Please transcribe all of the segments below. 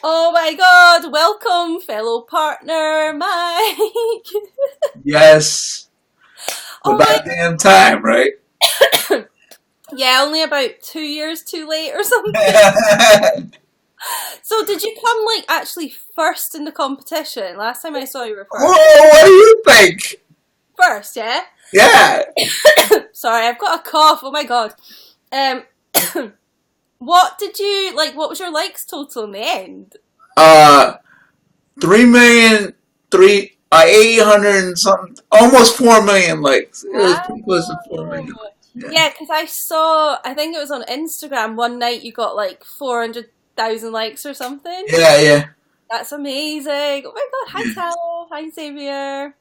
Oh my God, welcome, fellow partner, Mike. Yes, it's Oh my, about damn time, right? yeah, only about 2 years too late or something. So did you come like actually first in the competition? Last time I saw you were Whoa, first. what do you think? First, yeah? Yeah, Sorry, I've got a cough. Oh my God. Um, what did you, like, what was your likes total in the end? uh, 3 million, 800 and something, almost 4 million likes. It was pretty close to 4 million. Wow. Yeah, Yeah, because I saw, I think it was on Instagram one night you got like 400,000 likes or something. yeah. That's amazing. Oh my God. Hi, Yeah. Tal. Hi, Xavier.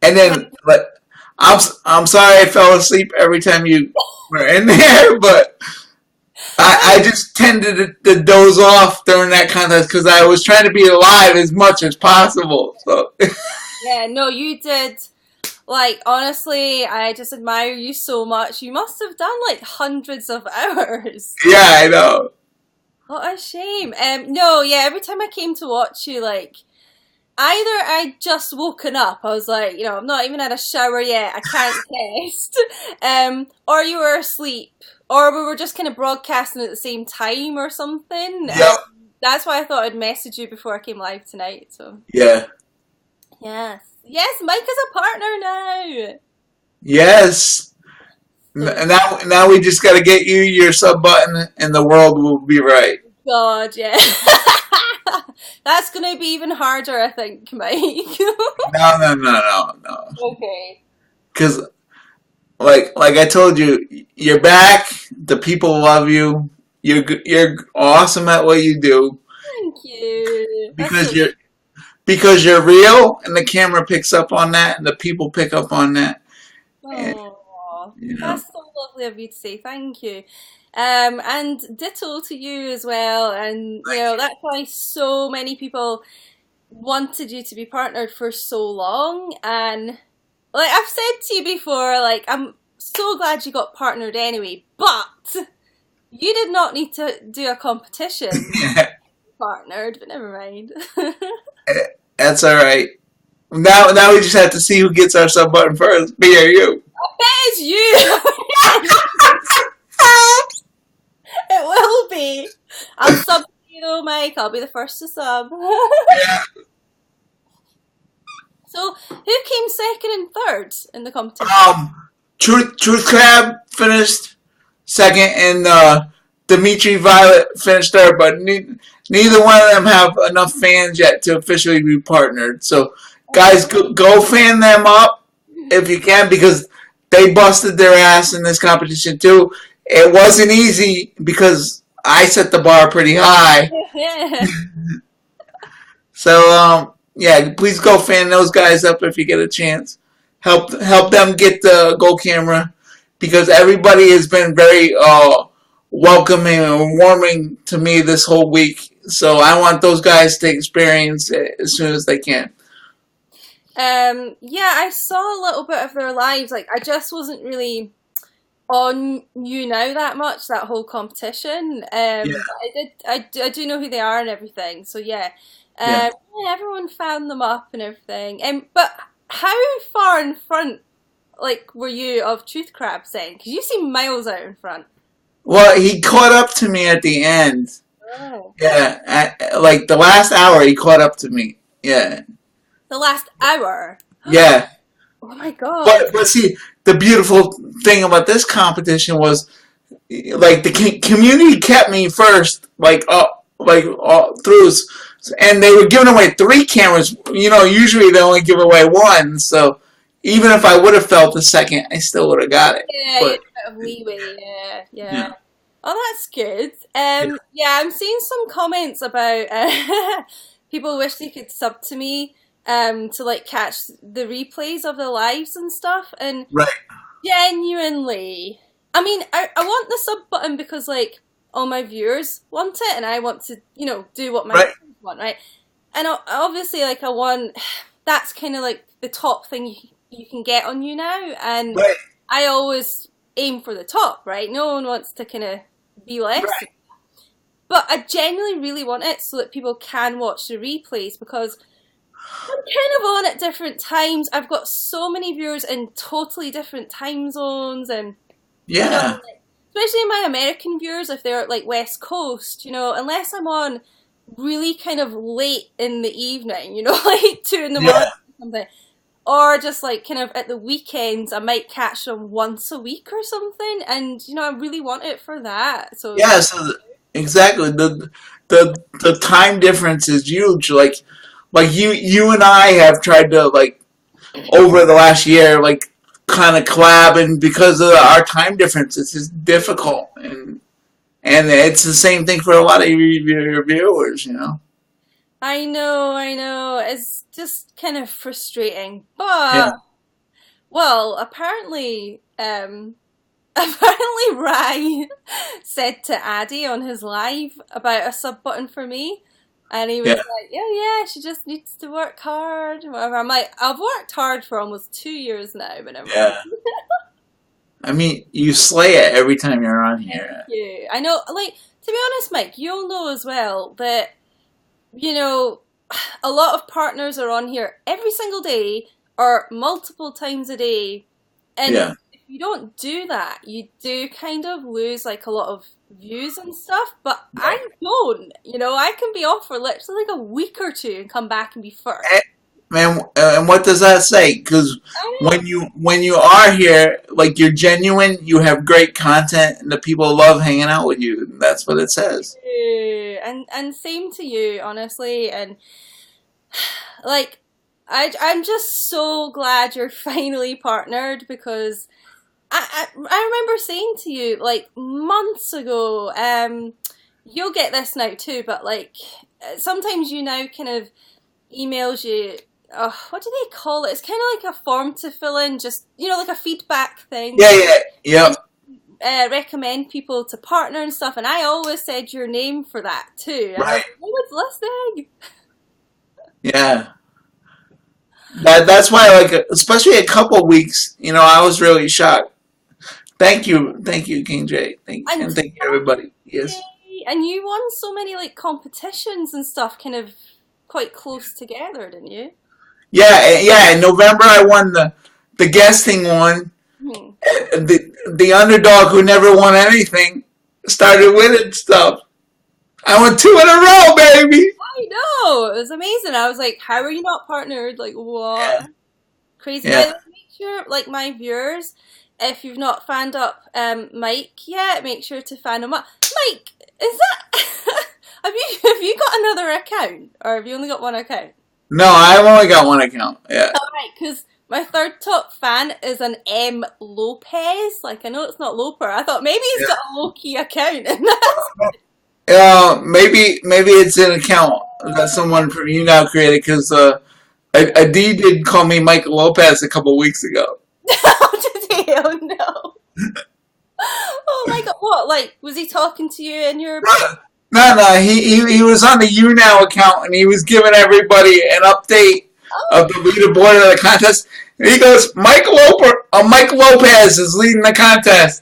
And Yeah. then, but I'm sorry I fell asleep every time you were in there, but I just tended to doze off during that contest because I was trying to be alive as much as possible. So Yeah, no, you did. Like, honestly, I just admire you so much. You must have done like hundreds of hours. yeah, I know. What a shame. No, yeah, every time I came to watch you, like, either I just woken up, I was like, I'm not even had a shower yet, I can't test. Or you were asleep, or we were just kind of broadcasting at the same time or something. Yep. That's why I thought I'd message you before I came live tonight. So Yeah. yes, yes, Mike is a partner now. Yes. So Now we just got to get you your sub button, and the world will be right. God, yeah. That's gonna be even harder, I think, Mike. No. Okay. Because like I told you, you're back. The people love you. You're awesome at what you do Thank you. That's because so. you're real, and the camera picks up on that, and the people pick up on that. And, Oh, you know, that's so lovely of you to say. Thank you. And ditto to you as well. And that's why so many people wanted you to be partnered for so long. And like I've said to you before, like I'm so glad you got partnered anyway. But you did not need to do a competition to yeah, be partnered. But never mind. that's all right. Now we just have to see who gets our sub button first, me or you. It's you. It will be. I'll sub to you, Mike. I'll be the first to sub. Yeah. So, who came second and third in the competition? Truth Crab finished second, and Dimitri Violet finished third. But neither one of them have enough fans yet to officially be partnered. So, guys, Oh. go fan them up if you can because they busted their ass in this competition too. It wasn't easy because I set the bar pretty high. Yeah. So yeah, please go fan those guys up if you get a chance. Help them get the Go camera because everybody has been very welcoming and warming to me this whole week. So I want those guys to experience it as soon as they can. Yeah, I saw a little bit of their lives. Like, I just wasn't really on YouNow that much, that whole competition. Yeah, But I do know who they are and everything. So yeah. yeah. Yeah, everyone found them up and everything. But how far in front, like, were you of Truth Crabs then? Because you seem miles out in front. Well, he caught up to me at the end. Oh. Yeah, like the last hour, he caught up to me. Yeah, The last hour. yeah. Oh my God. But see, the beautiful thing about this competition was like the community kept me first, like through, and they were giving away 3 cameras. Usually they only give away one. So even if I would have felt the second, I still would have got it. Yeah, you had But a bit of leeway. Yeah, yeah, yeah. Oh, that's good. yeah, Yeah, I'm seeing some comments about people wish they could sub to me to like catch the replays of the lives and stuff. And right, genuinely, I mean, I want the sub button because like all my viewers want it, and I want to do what my right, viewers want, right? And obviously, like I want that's kind of like the top thing you can get on you now, and right, I always aim for the top, right? No one wants to kind of be less. right. but I genuinely really want it so that people can watch the replays because I'm kind of on at different times. I've got so many viewers in totally different time zones, and Yeah. like, especially my American viewers, if they're like West Coast, unless I'm on really kind of late in the evening, like 2 in the morning Yeah. or something, or just like kind of at the weekends, I might catch them once a week or something, and I really want it for that. So Yeah. Exactly the time difference is huge. Like you and I have tried to like over the last year like kind of collab, and because of our time difference, it's just difficult, and it's the same thing for a lot of your viewers. I know, it's just kind of frustrating, Yeah. but well, apparently, apparently Rai said to Addy on his live about a sub button for me, and he was Yeah. like, "Yeah, yeah, she just needs to work hard." And whatever. I'm like, I've worked hard for almost 2 years now, but never mind. Yeah. I mean, you slay it every time you're on Thank here. you. I know, like to be honest, Mike, you'll know as well that you know a lot of partners are on here every single day or multiple times a day. And Yeah. if you don't do that, you do kind of lose like a lot of views and stuff. But Right. I don't. I can be off for literally like a week or two and come back and be first. And, man, and what does that say? Because I when you are here, like you're genuine, you have great content, and the people love hanging out with you. That's what it says. know. And same to you, honestly. And like I'm just so glad you're finally partnered because I remember saying to you like months ago, you'll get this now too, but like sometimes YouNow kind of emails you. What do they call it? It's kind of like a form to fill in, just like a feedback thing, Yeah. Yeah. Yep. recommend people to partner and stuff. And I always said your name for that too. And I was Right. like, no one's listening. Yeah. That's why, like, especially a couple weeks, I was really shocked. Thank you, King J. And And thank you, everybody. Yes. yay! And you won so many like competitions and stuff, kind of quite close together, didn't you? Yeah. Yeah. In November, I won the guesting one. Hmm. The underdog who never won anything started winning stuff. I won 2 in a row, baby. I know it was amazing. I was like, "How are you not partnered? Like Yeah. what? Crazy!" By the Yeah. way, make sure, like my viewers, if you've not fanned up Mike yet, make sure to fan him up. Mike, is that have you got another account, or have you only got one account? No, I've only got one account. Yeah. Alright, because my third top fan is an M. Lopez. Like, I know it's not Loper. I thought maybe he's Yeah. got a low key account. Maybe it's an account that someone from YouNow created because a D did call me Michael Lopez a couple weeks ago. Today, oh no. Oh my god, what? Like, was he talking to you in your. No. He was on the YouNow account and he was giving everybody an update Oh. of the leaderboard of the contest. And he goes, Mike Lopez is leading the contest.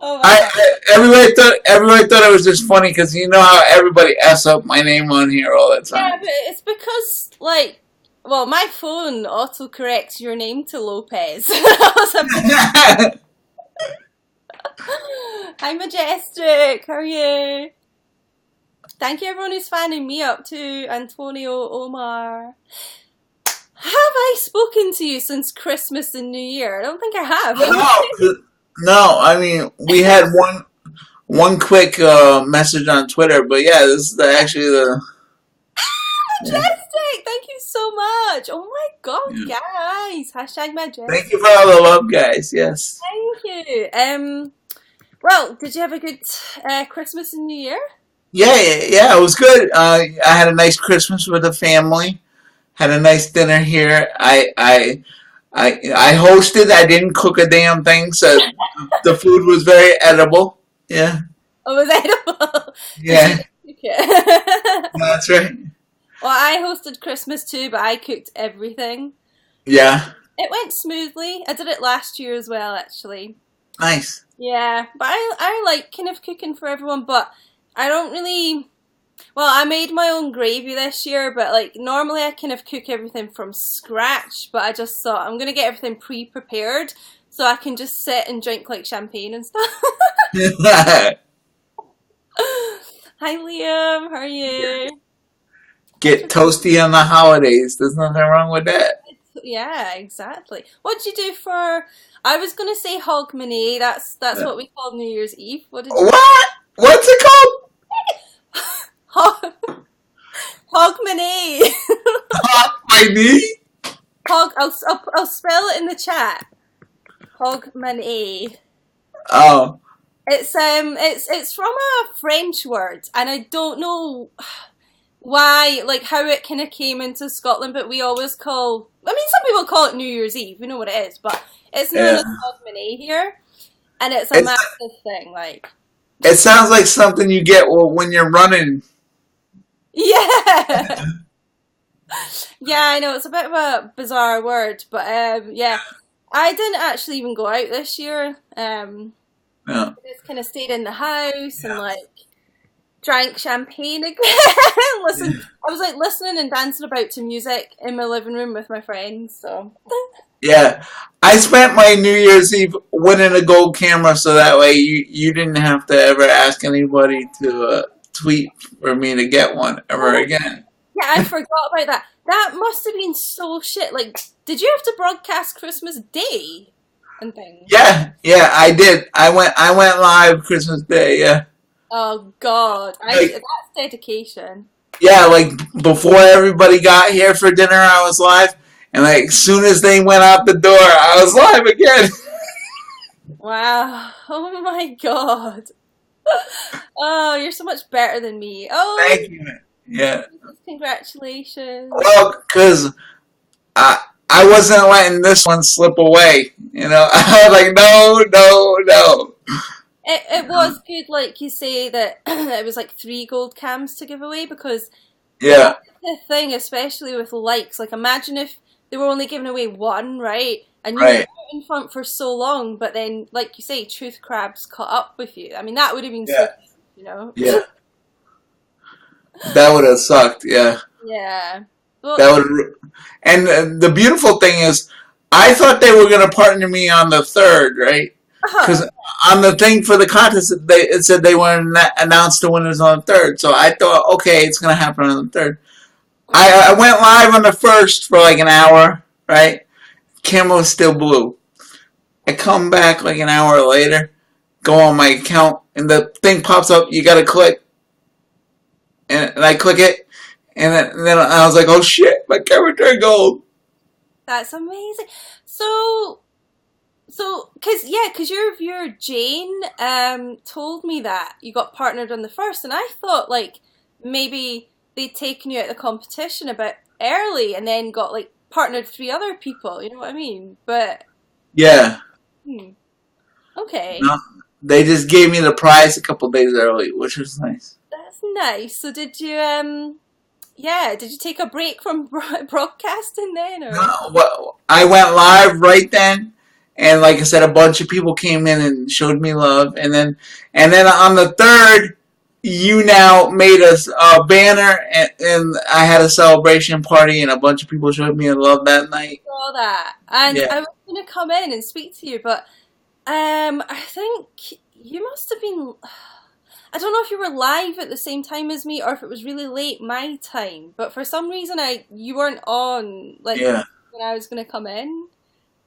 Oh my god. Everybody thought it was just funny because you know how everybody f's up my name on here all the Yeah, time. but it's because, like, well, my phone auto corrects your name to Lopez. Hi, Majestic. How are you? Thank you, everyone who's fanning me up too. Antonio, Omar. Have I spoken to you since Christmas and New Year? I don't think I have. No. I mean, we had one quick message on Twitter, but yeah, this is actually the. Yeah. Majestic, thank you so much. Oh my god, Yeah. guys. Hashtag Majestic. Thank you for all the love, guys. Yes. Thank you. Well, did you have a good Christmas and New Year? Yeah, it was good. I had a nice Christmas with the family. Had a nice dinner here. I hosted. I didn't cook a damn thing, so the food was very edible. Yeah. Oh, was edible? Yeah. Okay. That's right. Well, I hosted Christmas too, but I cooked everything. Yeah. It went smoothly. I did it last year as well, actually. Nice. Yeah, but I like kind of cooking for everyone, but I don't really. Well, I made my own gravy this year, but like normally I kind of cook everything from scratch, but I just thought I'm gonna get everything pre-prepared so I can just sit and drink like champagne and stuff. Hi Liam, how are you? Get toasty on the holidays. There's nothing wrong with that. Yeah, exactly. What did you do for? I was gonna say hogmanay. That's what we call New Year's Eve. What did you do? What? What's it called? Hog hogmanay. Hot my knee? Hog. I'll spell it in the chat. Hogmanay. Oh, It's from a French word, and I don't know why, like how it kind of came into Scotland, but we always call. I mean, some people call it New Year's Eve. We know what it is, but it's known yeah. as Hogmanay here, and it's a It's, massive thing. Like, it sounds like something you get when you're running. yeah, yeah, I know it's a bit of a bizarre word, but yeah, I didn't actually even go out this year. Yeah. Just kind of stayed in the house and like drank champagne again. I was like listening and dancing about to music in my living room with my friends. So Yeah. I spent my New Year's Eve winning a gold camera so that way you didn't have to ever ask anybody to tweet for me to get one ever again. yeah, I forgot about that. That must have been so shit. Like, did you have to broadcast Christmas Day and things? Yeah, yeah, I did. I went live Christmas Day, yeah. Oh God, Like that's dedication. yeah, like before everybody got here for dinner I was live and like as soon as they went out the door I was live again. Wow. Oh my God. Oh, you're so much better than me. Oh, Thank you. Yeah. congratulations. Well, cuz I wasn't letting this one slip away. You know, I was like, no, no, no. It was good, like you say, that it was like three gold cams to give away because Yeah, that's the thing, especially with likes. Like, imagine if they were only giving away one, right? And you were right. out in front for so long, but then, like you say, truth crabs caught up with you. I mean, that would have been so, Yeah, you know? yeah. That would have sucked. Yeah, Yeah. Well, that would. And the beautiful thing is, I thought they were gonna partner me on the third, right? uh-huh. Because on the thing for the contest, it said they were announced the winners on the third. So I thought, okay, it's gonna happen on the third. I went live on the first for like an hour, right? Camera was still blue. I come back like an hour later, go on my account, and the thing pops up. You gotta click, and I click it, and then I was like, oh shit, my camera turned gold. That's amazing. So, cause your viewer Jane told me that you got partnered on the first, and I thought like maybe they'd taken you out of the competition a bit early and then got like partnered three other people. You know what I mean? But Yeah, hmm, okay, no, they just gave me the prize a couple days early, which was nice. that's nice. So did you yeah, did you take a break from broadcasting then, or? No, well, I went live right then, and like I said, a bunch of people came in and showed me love, and then on the third, YouNow made us a banner, and I had a celebration party, and a bunch of people showed me love that night. Saw that, and Yeah, I was going to come in and speak to you, but I think you must have been. I don't know if you were live at the same time as me or if it was really late my time, but for some reason you weren't on like yeah, when I was going to come in.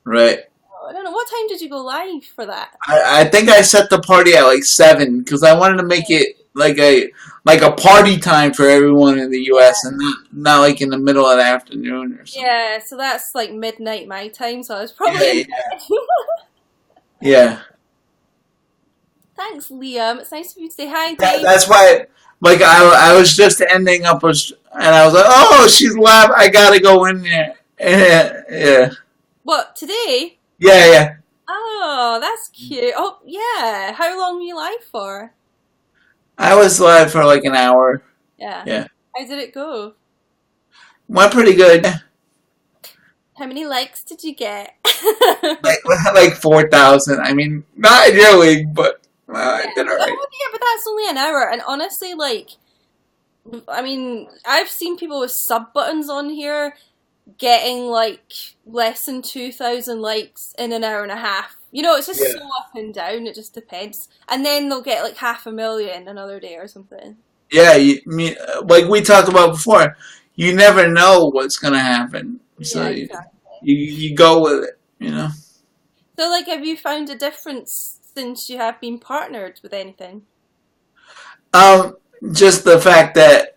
right. I don't know what time did you go live for that? I think I set the party at like 7 because I wanted to make it like a party time for everyone in the U.S. and not like in the middle of the afternoon or something. Yeah, so that's like midnight my time, so I was Yeah, probably in yeah, bed. yeah. Thanks, Liam. It's nice of you to say hi, That, Dave. that's why, like, I was just ending up and I was like, oh, she's live. I gotta go in there. Yeah, yeah, What, today? yeah, yeah. Oh, that's cute. Oh, yeah. How long were you live for? I was live for like an hour. Yeah. Yeah, How did it go? went pretty good. How many likes did you get? like like 4,000. I mean, not really, but I Yeah. did all right. Oh, yeah, but that's only an hour. And honestly, like, I mean, I've seen people with sub buttons on here getting like less than 2,000 likes in an hour and a half. You know, it's just so Yeah. up and down. It just depends. And then they'll get like 500,000 another day or something. Yeah, like we talked about before, you never know what's gonna happen. So Yeah, exactly. you go with it, you know. So, like, have you found a difference since you have been partnered with anything? Um, just the fact that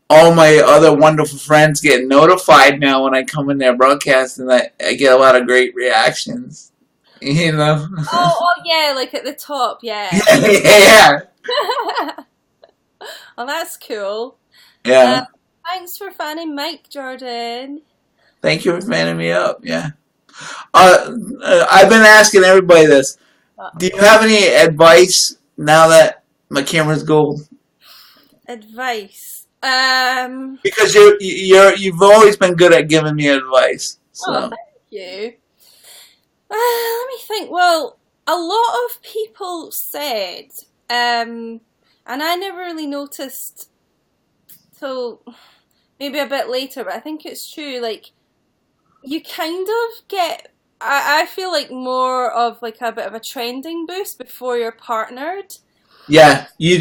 all my other wonderful friends get notified now when I come in their broadcast, and I get a lot of great reactions. You know. Oh, oh yeah, like at the top, yeah. Yeah, yeah, Oh, that's cool. Uh, yeah. thanks for fanning Mike, Jordan. Thank you for fanning me up. Yeah. I've been asking everybody this. Do you have any advice now that my camera's gold? Advice. Because you've always been good at giving me advice. Oh, So thank you. Let me think. Well, a lot of people said, and I never really noticed till maybe a bit later, but I think it's true. Like, you kind of get, I feel like more of like a bit of a trending boost before you're partnered. yeah, Have yeah.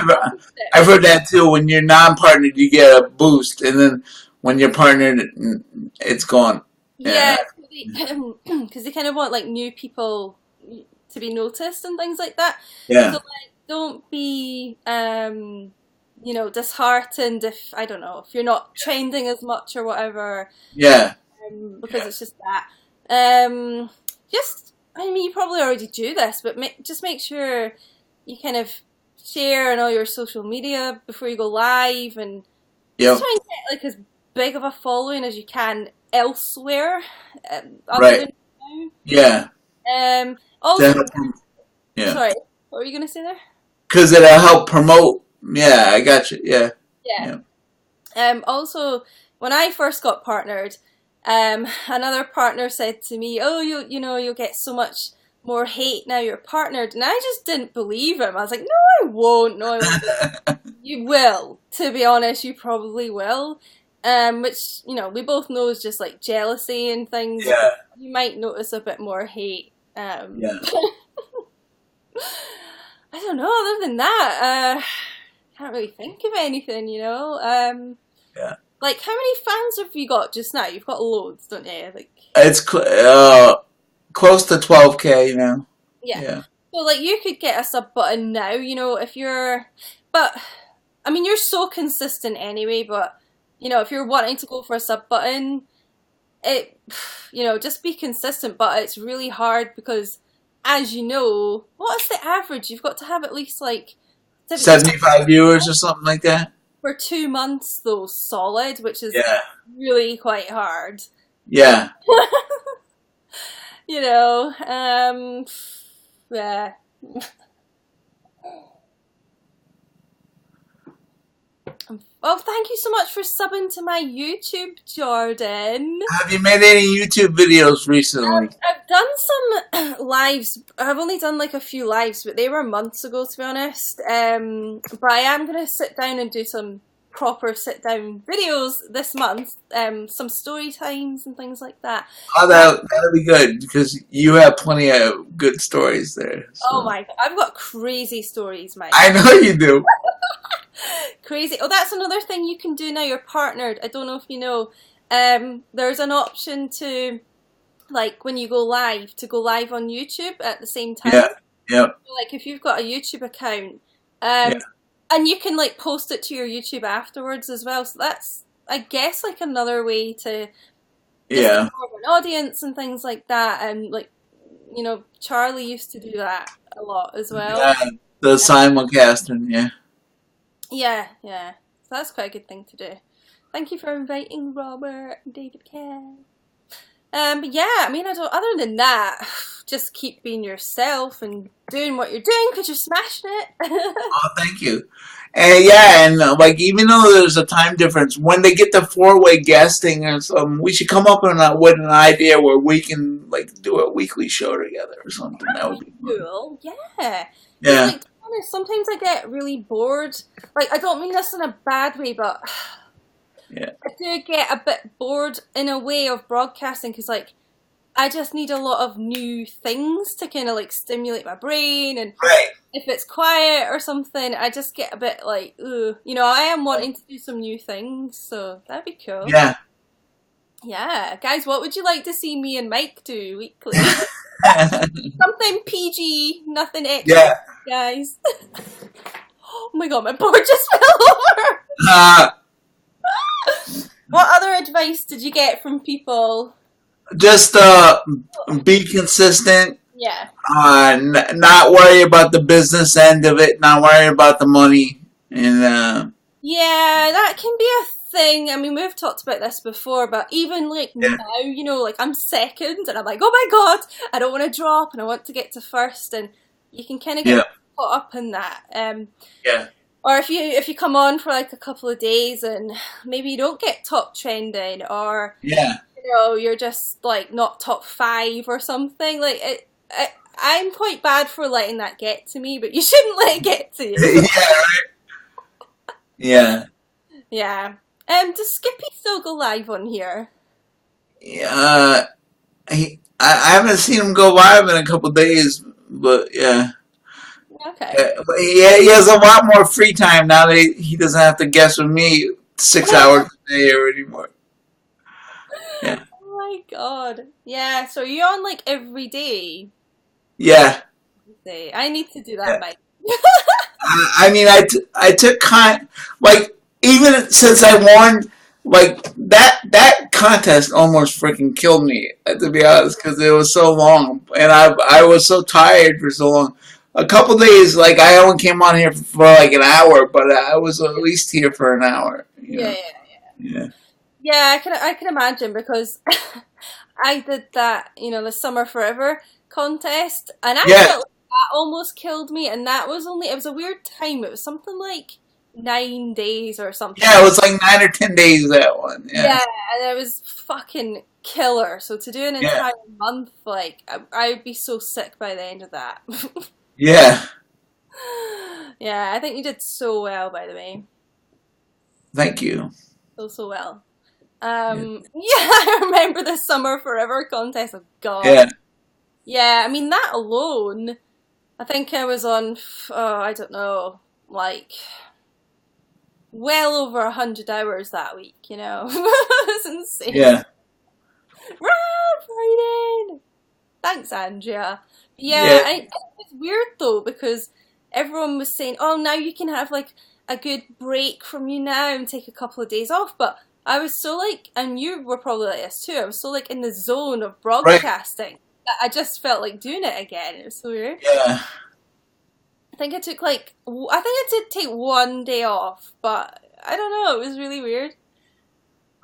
you noticed I've it? heard that too. When you're non-partnered, you get a boost, and then when you're partnered, it's gone. Yeah, Yeah, because they kind of want like new people to be noticed and things like that. So yeah, like, don't be disheartened if I don't know if you're not trending as much or whatever, yeah, because yeah, it's just that. Um, just I mean, you probably already do this, but just make sure you kind of share on all your social media before you go live, and just yep, try and get like as big of a following as you can elsewhere, other right, than now. yeah. To Also, help, yeah, sorry, what were you gonna say there? because it'll help promote. Yeah, I got you. Yeah, Yeah. yeah, Also, when I first got partnered, another partner said to me, "Oh, you'll get so much more hate now you're partnered," and I just didn't believe him. I was like, "No, I won't. No, I won't." You will. To be honest, you probably will. Which we both know is just like jealousy and things, but yeah, you might notice a bit more hate. yeah. I don't know. Other than that, can't really think of anything. Yeah. Like how many fans have you got just now? You've got loads, don't you? Like It's close to 12K now. yeah. Yeah. So like you could get a sub button now, if you're, but I mean you're so consistent anyway. But if you're wanting to go for a sub button, it just be consistent. But it's really hard because, as you know, what is the average? You've got to have at least like 75 75 viewers or something like that. for 2 months though solid, which is Yeah. really quite hard. Yeah. you know, yeah. Well, thank you so much for subbing to my YouTube, Jordan. Have you made any YouTube videos recently? I've done some lives. I've only done like a few lives, but they were months ago, to be honest. But I am going to sit down and do some proper sit down videos this month. Some story times and things like that. Oh, But that'll be good because you have plenty of good stories there. oh So my god, I've got crazy stories, Mike. I know you do. Crazy. Oh, that's another thing you can do now you're partnered. I don't know if you know. There's an option to, like, when you go live, to go live on YouTube at the same time. Yeah. Yep. So, like, if you've got a YouTube account, Yeah. and you can, like, post it to your YouTube afterwards as well. So that's, I guess, like, another way to just get Yeah. more of an audience and things like that. And, like, Charlie used to do that a lot as well. Yeah. The simulcasting. Yeah. Yeah, yeah. So that's quite a good thing to do. Thank you for inviting Robert and David Kerr. But yeah, I mean, I don't. Other than that, just keep being yourself and doing what you're doing because you're smashing it. Oh, thank you. And yeah, and like even though there's a time difference, when they get the four-way guesting or something, we should come up with an idea where we can like do a weekly show together or something. That would be fun. Cool. Yeah. Because, Yeah, like, to be honest, sometimes I get really bored. Like, I don't mean this in a bad way, but yeah, I do get a bit bored in a way of broadcasting because, like, I just need a lot of new things to kind of like stimulate my brain. And right. if it's quiet or something, I just get a bit like, ugh. You know, I am wanting to do some new things, so that'd be cool. Yeah. Yeah. Guys, what would you like to see me and Mike do weekly? Something PG, nothing extra, Yeah. guys. Oh my god, my board just fell over. Uh, What other advice did you get from people? just be consistent. Yeah. Not worry about the business end of it. Not worry about the money. And Yeah, that can be a thing. I mean, we've talked about this before, but even like yeah, now, you know, like I'm second and I'm like, oh my god, I don't want to drop and I want to get to first, and you can kind of yeah, get caught up in that. yeah, Or if you come on for like a couple of days and maybe you don't get top trending, or yeah, you know you're just like not top 5 or something, like I'm quite bad for letting that get to me, but you shouldn't let it get to you. yeah, yeah. Yeah. Does Skippy still go live on here? Yeah. I haven't seen him go live in a couple days, but yeah. Okay. But he has a lot more free time now that he doesn't have to guess with me 6 hours a day or anymore. Yeah. Oh my god. Yeah, so you're on like every day. Yeah. I need to do that, Yeah. Mike. I mean, I took like even since I won, like that contest almost freaking killed me, to be honest, because it was so long and I was so tired for so long. A couple days, like I only came on here for like an hour, but I was at least here for an hour. You Yeah, know? yeah. Yeah. Yeah, I can imagine because I did that, you know, the Summer Forever contest, and I Yeah. felt like that almost killed me, and that was only, it was a weird time. It was something like 9 days or something. Yeah. It was like 9 or 10 days that one. Yeah. Yeah, and it was fucking killer. So to do an Yeah. entire month, like I'd be so sick by the end of that. Yeah. Yeah, I think you did so well, by the way. Thank you. So well. Yeah. Yeah, I remember the Summer Forever contest. Oh God. Yeah. Yeah, I mean that alone. I think I was on. Oh, I don't know, like well over 100 hours that week. You know, it's insane. Yeah. Run, Brayden! Thanks, Andrea. Yeah, Yeah. it's weird though because everyone was saying, "Oh, now you can have like a good break from YouNow and take a couple of days off." But I was so like, and you were probably like this too. I was so like in the zone of Right. broadcasting that I just felt like doing it again. It was so weird. Yeah. I think I took like, I think I did take one day off, but I don't know. It was really weird.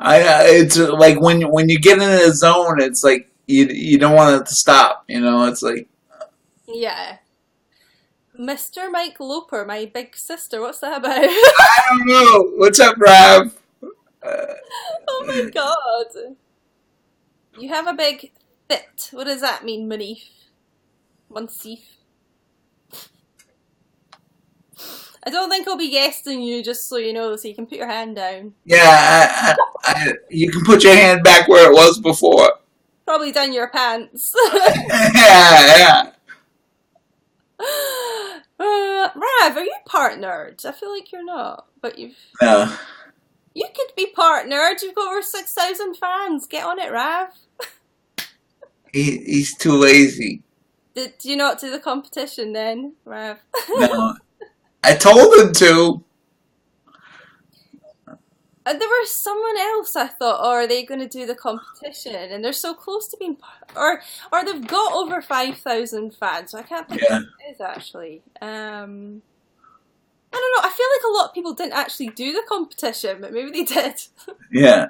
It's like when you get in the zone, it's like you don't want it to stop. You know, it's like Yeah. Mr. Mike Loper, my big sister. What's that about? I don't know. What's up, Rav? Uh, Oh my god. You have a big fit. What does that mean, Manif? Mansif? I don't think I'll be guesting you, just so you know, so you can put your hand down. yeah, you can put your hand back where it was before. Probably down your pants. Yeah, yeah. Rav, are you partnered? I feel like you're not, but No, you could be partnered. You've got over 6,000 fans. Get on it, Rav. he's too lazy. Did you not do the competition then, Rav? No, I told him to. There was someone else I thought, oh, are they going to do the competition? And they're so close to being, or they've got over 5,000 fans, so I can't think Yeah, what it is actually. I don't know, I feel like a lot of people didn't actually do the competition, but maybe they did. yeah.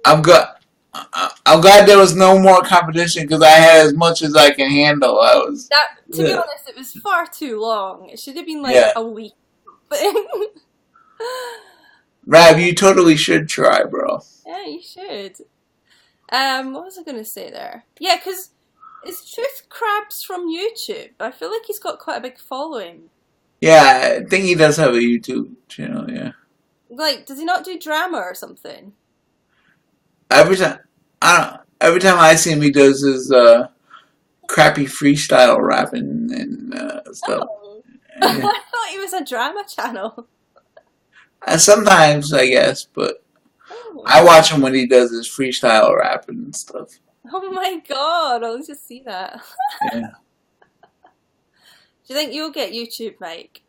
I've got I'm glad there was no more competition because I had as much as I can handle. I was, That, to be yeah, honest, it was far too long. It should have been like yeah. a week thing. Rav, you totally should try, bro. Yeah, you should. What was I gonna say there? Yeah, because it's Truth Crabs from YouTube. I feel like he's got quite a big following. Yeah, I think he does have a YouTube channel. Yeah. Like, does he not do drama or something? Every time, I don't. Every time I see him, he does his crappy freestyle rapping and stuff. Oh, I Yeah. thought he was a drama channel. Sometimes, I guess, but Oh, I watch him when he does his freestyle rapping and stuff. oh my god! I'll just see that. Yeah. Do you think you'll get YouTube, Mike?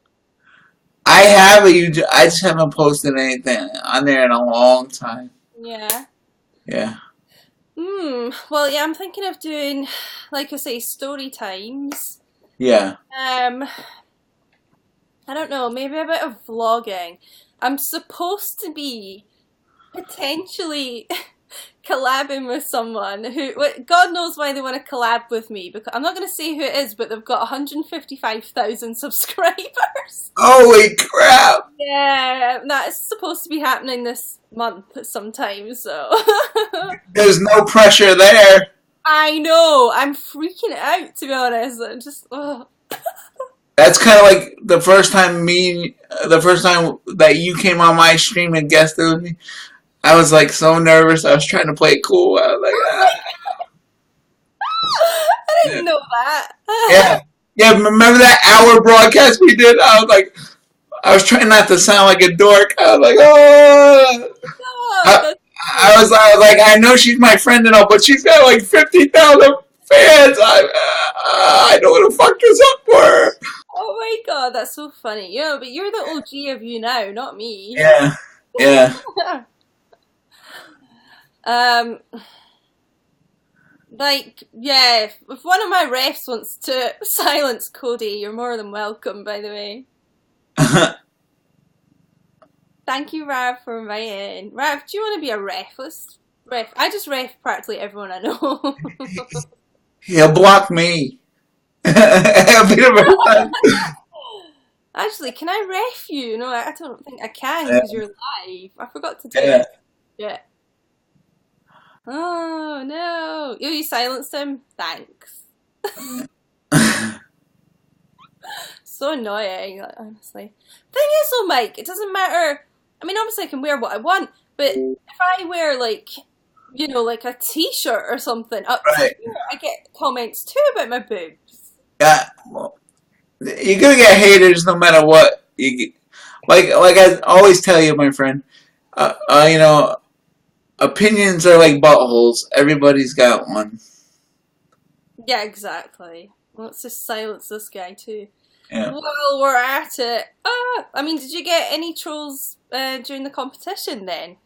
I have a YouTube. I just haven't posted anything on there in a long time. Yeah. Yeah. Well, yeah, I'm thinking of doing, like I say, story times. Yeah. I don't know, maybe a bit of vlogging. I'm supposed to be potentially collabing with someone who, God knows why they want to collab with me, because I'm not going to say who it is, but they've got 155,000 subscribers. Holy crap! Yeah, that's supposed to be happening this month sometime, so. There's no pressure there. I know, I'm freaking out, to be honest. I'm just, oh. That's kind of like the first time that you came on my stream and guested with me. I was like so nervous. I was trying to play it cool. I was like, I ah. didn't know that. Yeah, yeah. Remember that hour broadcast we did? I was like, I was trying not to sound like a dork. I was like, oh. God, I, that's I was like, I know she's my friend and all, but she's got like 50,000 fans. I don't want to fuck this up for her. oh my god, that's so funny. Yeah, but you're the OG of YouNow, not me. Yeah, yeah. um, like, yeah, if one of my refs wants to silence Cody, you're more than welcome, by the way. Thank you, Rav, for inviting. Rav, do you want to be a ref? Let's ref. I just ref practically everyone I know. He'll block me. Actually, can I ref you? No, I don't think I can because you're live. I forgot to do Yeah. it. Yeah. Oh no! You silenced him? Thanks. So annoying, like, honestly. Thing is though, Mike, it doesn't matter. I mean, obviously I can wear what I want, but if I wear like, you know, like a t-shirt or something up Right. here, I get comments too about my boobs. Yeah. Well, you're gonna get haters no matter what. Like I always tell you, my friend. You know, opinions are like buttholes. Everybody's got one. Yeah, exactly. Let's just silence this guy too. Yeah. Well, we're at it. I mean, did you get any trolls during the competition then?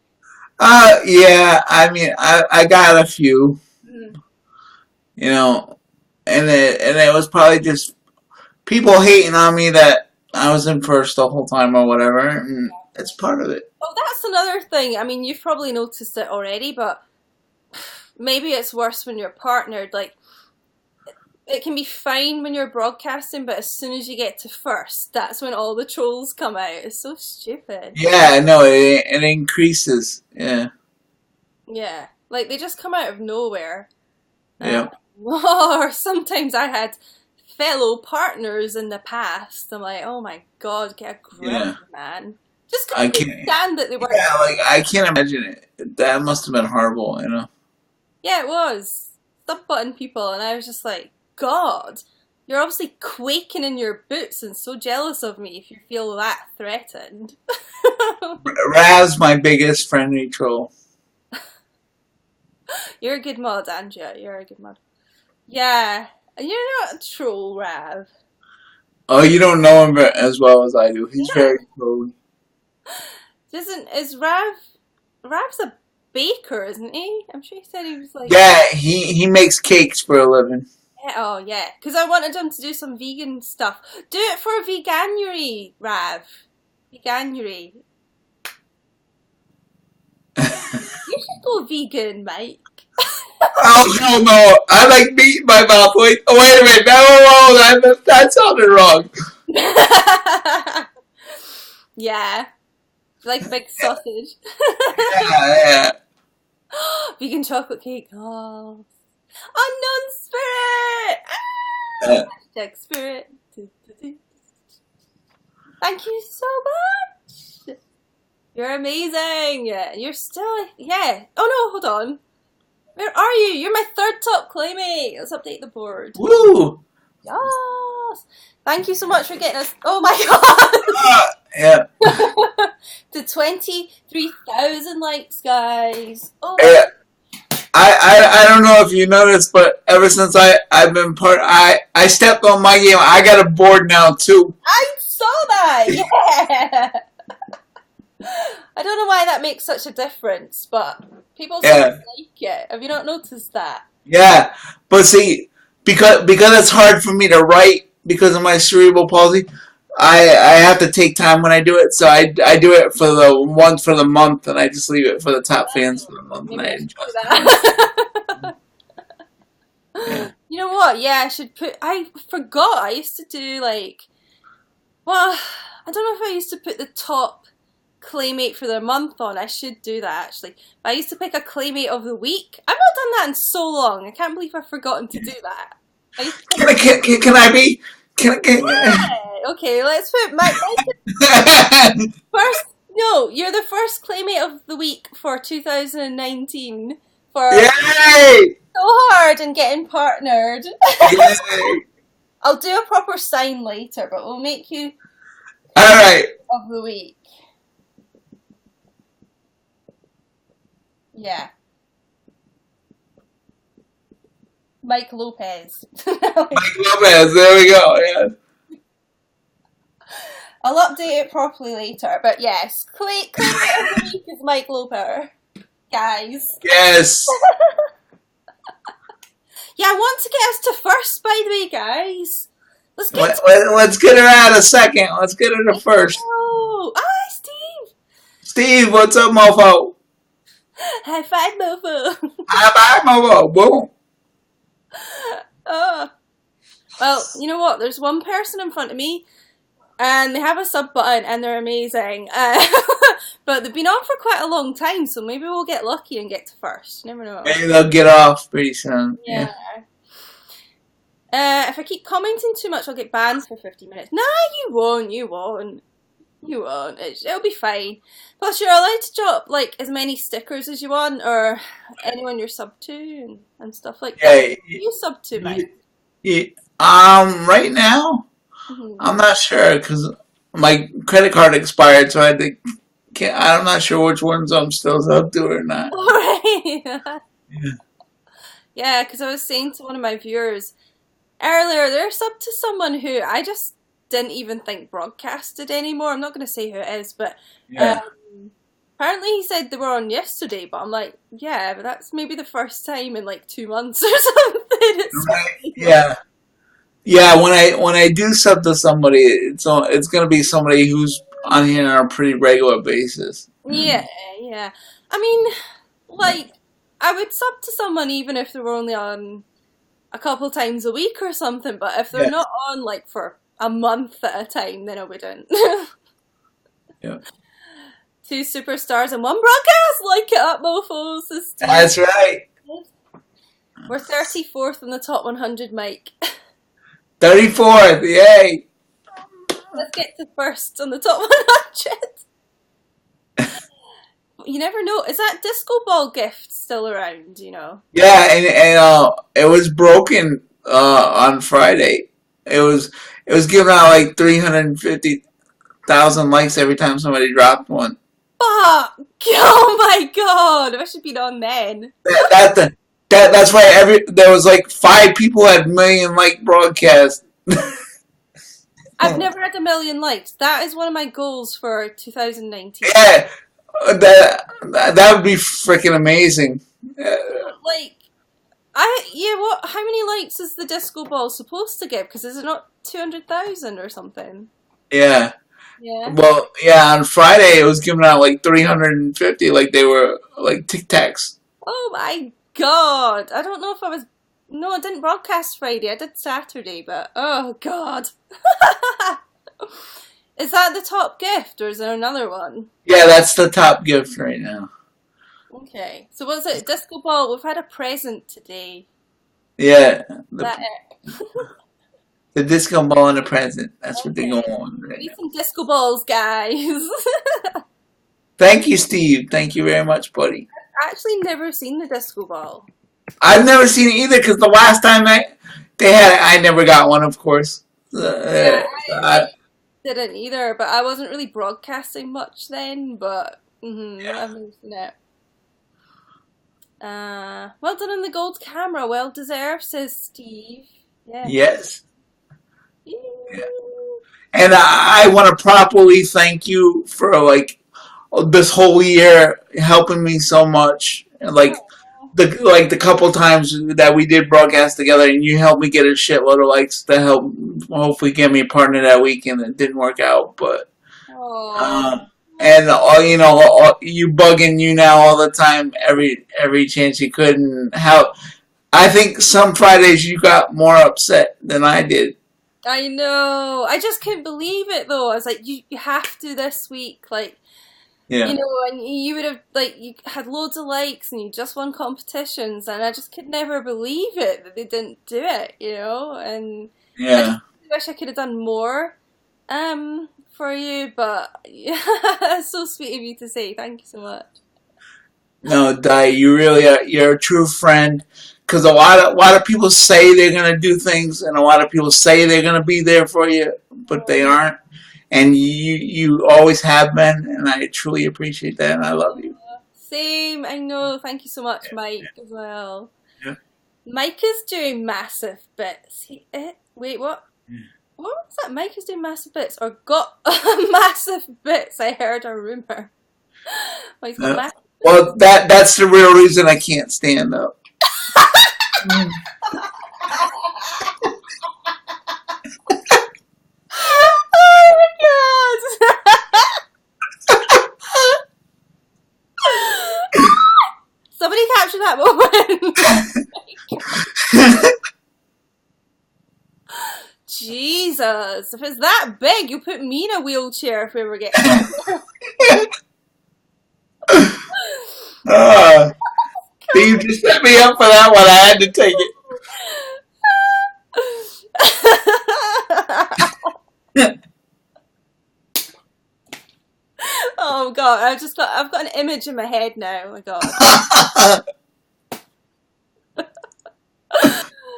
Yeah. I mean, I got a few. Mm. You know, and it was probably just people hating on me that I was in first the whole time or whatever. And it's part of it. Oh, that's another thing. I mean, you've probably noticed it already, but maybe it's worse when you're partnered. Like, it can be fine when you're broadcasting, but as soon as you get to first, that's when all the trolls come out. It's so stupid. Yeah. No. It increases. Yeah. Yeah, like they just come out of nowhere. Yeah. Or sometimes I had fellow partners in the past. I'm like, oh my god, get a grip, Yeah. man. Just I couldn't can't. stand that they were. Yeah. Like I can't imagine it. That must have been horrible. You know. Yeah, it was. Stop button people, and I was just like, God, you're obviously quaking in your boots and so jealous of me if you feel that threatened. Raz, my biggest friendly troll. You're a good mod, Andrea. You're a good mod. Yeah, and you're not a troll, Rav. Oh, you don't know him as well as I do. He's very trolly. Is Rav's a baker, isn't he? I'm sure he said he was like. Yeah, he makes cakes for a living. Yeah, oh yeah, because I wanted him to do some vegan stuff. Do it for Veganuary, Rav. Veganuary. You should go vegan, Mike. Oh hell no! I like meat in my mouth. Wait, oh, wait a minute. No, that sounded wrong. Yeah, like a big sausage. Yeah, Vegan chocolate cake. Oh, unknown spirit. yeah. Hashtag spirit. Thank you so much. You're amazing. Yeah, you're still. Yeah. Oh no, hold on. Where are you? You're my third top claymate. Let's update the board. Woo! Yes. Thank you so much for getting us. Oh my god. Yeah. To 23,000 likes, guys. Oh my. Yeah. I don't know if you noticed, but ever since I've been I stepped on my game. I got a board now too. I saw that. Yeah. I don't know why that makes such a difference, but people seem to Yeah. like it. Have you not noticed that? Yeah. But see, because it's hard for me to write because of my cerebral palsy, I have to take time when I do it. So I do it for the once for the month, and I just leave it for the top fans for the month, and Maybe I I should do adjust. that. Yeah. You know what? Yeah, I should put. I forgot. I used to do like. Well, I don't know if I used to put the top claymate for the month on. I should do that actually. But I used to pick a claymate of the week. I've not done that in so long. I can't believe I've forgotten to do that. I used to pick Can I be? yeah. Okay, let's put Mike first. No, you're the first claymate of the week for 2019 for Yay! so hard and getting partnered. Yay! I'll do a proper sign later, but we'll make you All right. of the week. Yeah. Mike Lopez. Mike Lopez. There we go. Yeah. I'll update it properly later, but yes, claimant of the week is Mike Lopez, guys. Yes. Yeah, I want to get us to first, by the way, guys. Let's get to Let's get her out a second. Let's get her to first. oh, hi, Steve. Steve, what's up, mofo? High five, mofo. Bye, mofo. Boom. Oh. Well, you know what? There's one person in front of me, and they have a sub button, and they're amazing. But they've been on for quite a long time, so maybe we'll get lucky and get to first. You never know. Maybe they'll get off pretty soon. Yeah. If I keep commenting too much, I'll get banned for 50 minutes. Nah, you won't. You won't. You won't. It'll be fine. Plus, you're allowed to drop like as many stickers as you want, or anyone you're sub to and stuff like that. Yeah. Who you sub to, Mike? Yeah. Right now, I'm not sure because my credit card expired, so I had to. I'm not sure which ones I'm still up to or not. Alright. Yeah. Yeah, because I was saying to one of my viewers earlier, they're sub to someone who I just didn't even think broadcasted anymore. I'm not going to say who it is, but Yeah. apparently he said they were on yesterday, but I'm like, yeah, but that's maybe the first time in like 2 months or something. Right. Yeah. Yeah. When I do sub to somebody, it's gonna be somebody who's on here on a pretty regular basis. Yeah, yeah. I mean, like, I would sub to someone even if they were only on a couple times a week or something, but if they're Yeah. not on like for a month at a time, then I wouldn't. Yeah. 2 superstars and 1 broadcast! Like it up, mofos! That's right. We're 34th in the top 100, Mike. 34th. Yay. Let's get to first on the top 100. You never know. Is that disco ball gift still around, you know? Yeah, and it was broken on Friday. It was giving out like 350,000 likes every time somebody dropped one. Fuck! Oh my god! I should have been on then. That's why there was like 5 people had million like broadcast. I've never had 1 million likes. That is one of my goals for 2019. Yeah, that would be freaking amazing. Like, what? How many likes is the disco ball supposed to give? Because is it not 200,000 or something? Yeah, Yeah. Well, yeah, on Friday it was giving out like 350, like they were like Tic Tacs. Oh my God. I don't know if I was. No, I didn't broadcast Friday. I did Saturday, but oh God. Is that the top gift or is there another one? Yeah, that's the top gift right now. Okay. So what's it? Disco ball. We've had a present today. Yeah, That the it? the disco ball and the present. That's what they're going Okay. on right Need now. some disco balls, guys. Thank you, Steve. Thank you very much, buddy. Actually never seen the disco ball. I've never seen it either because the last time they had it, I never got one, of course. Yeah, I I, didn't either, but I wasn't really broadcasting much then, but yeah. I've never seen it. Well done on the gold camera. Well deserved, says Steve. Yeah. Yes. Yeah. Ew. And I want to properly thank you for like this whole year helping me so much. And like Oh, the couple times that we did broadcast together, and you helped me get a shitload of likes to help hopefully get me a partner that week, and it didn't work out. But oh, um, and all, you bugging YouNow all the time, every chance you could, and how I think some Fridays you got more upset than I did. I know. I just couldn't believe it though. I was like, you have to this week, like. You Yeah, know, and you would have like you had loads of likes and you just won competitions, and I just could never believe it that they didn't do it. And I just yeah. wish I could have done more, for you. But yeah, it's so sweet of you to say. Thank you so much. No, Di, you really are. You're a true friend. Because a lot of people say they're gonna do things, and a lot of people say they're gonna be there for you, but they Oh, aren't. And you always have been, and I truly appreciate that, and I love you. same. I know. Thank you so much, Mike, as well. Yeah. Mike is doing massive bits. Wait, what? What was that? Mike is doing massive bits or got massive bits. I heard a rumor. Oh, he's got Yeah. massive bits. Well, that's the real reason I can't stand up. Oh my god! Somebody capture that moment. Jesus, if it's that big, you put me in a wheelchair if we ever get there. uh, you just set me up for that one. I had to take it. Oh god, I've got an image in my head now. Oh my god.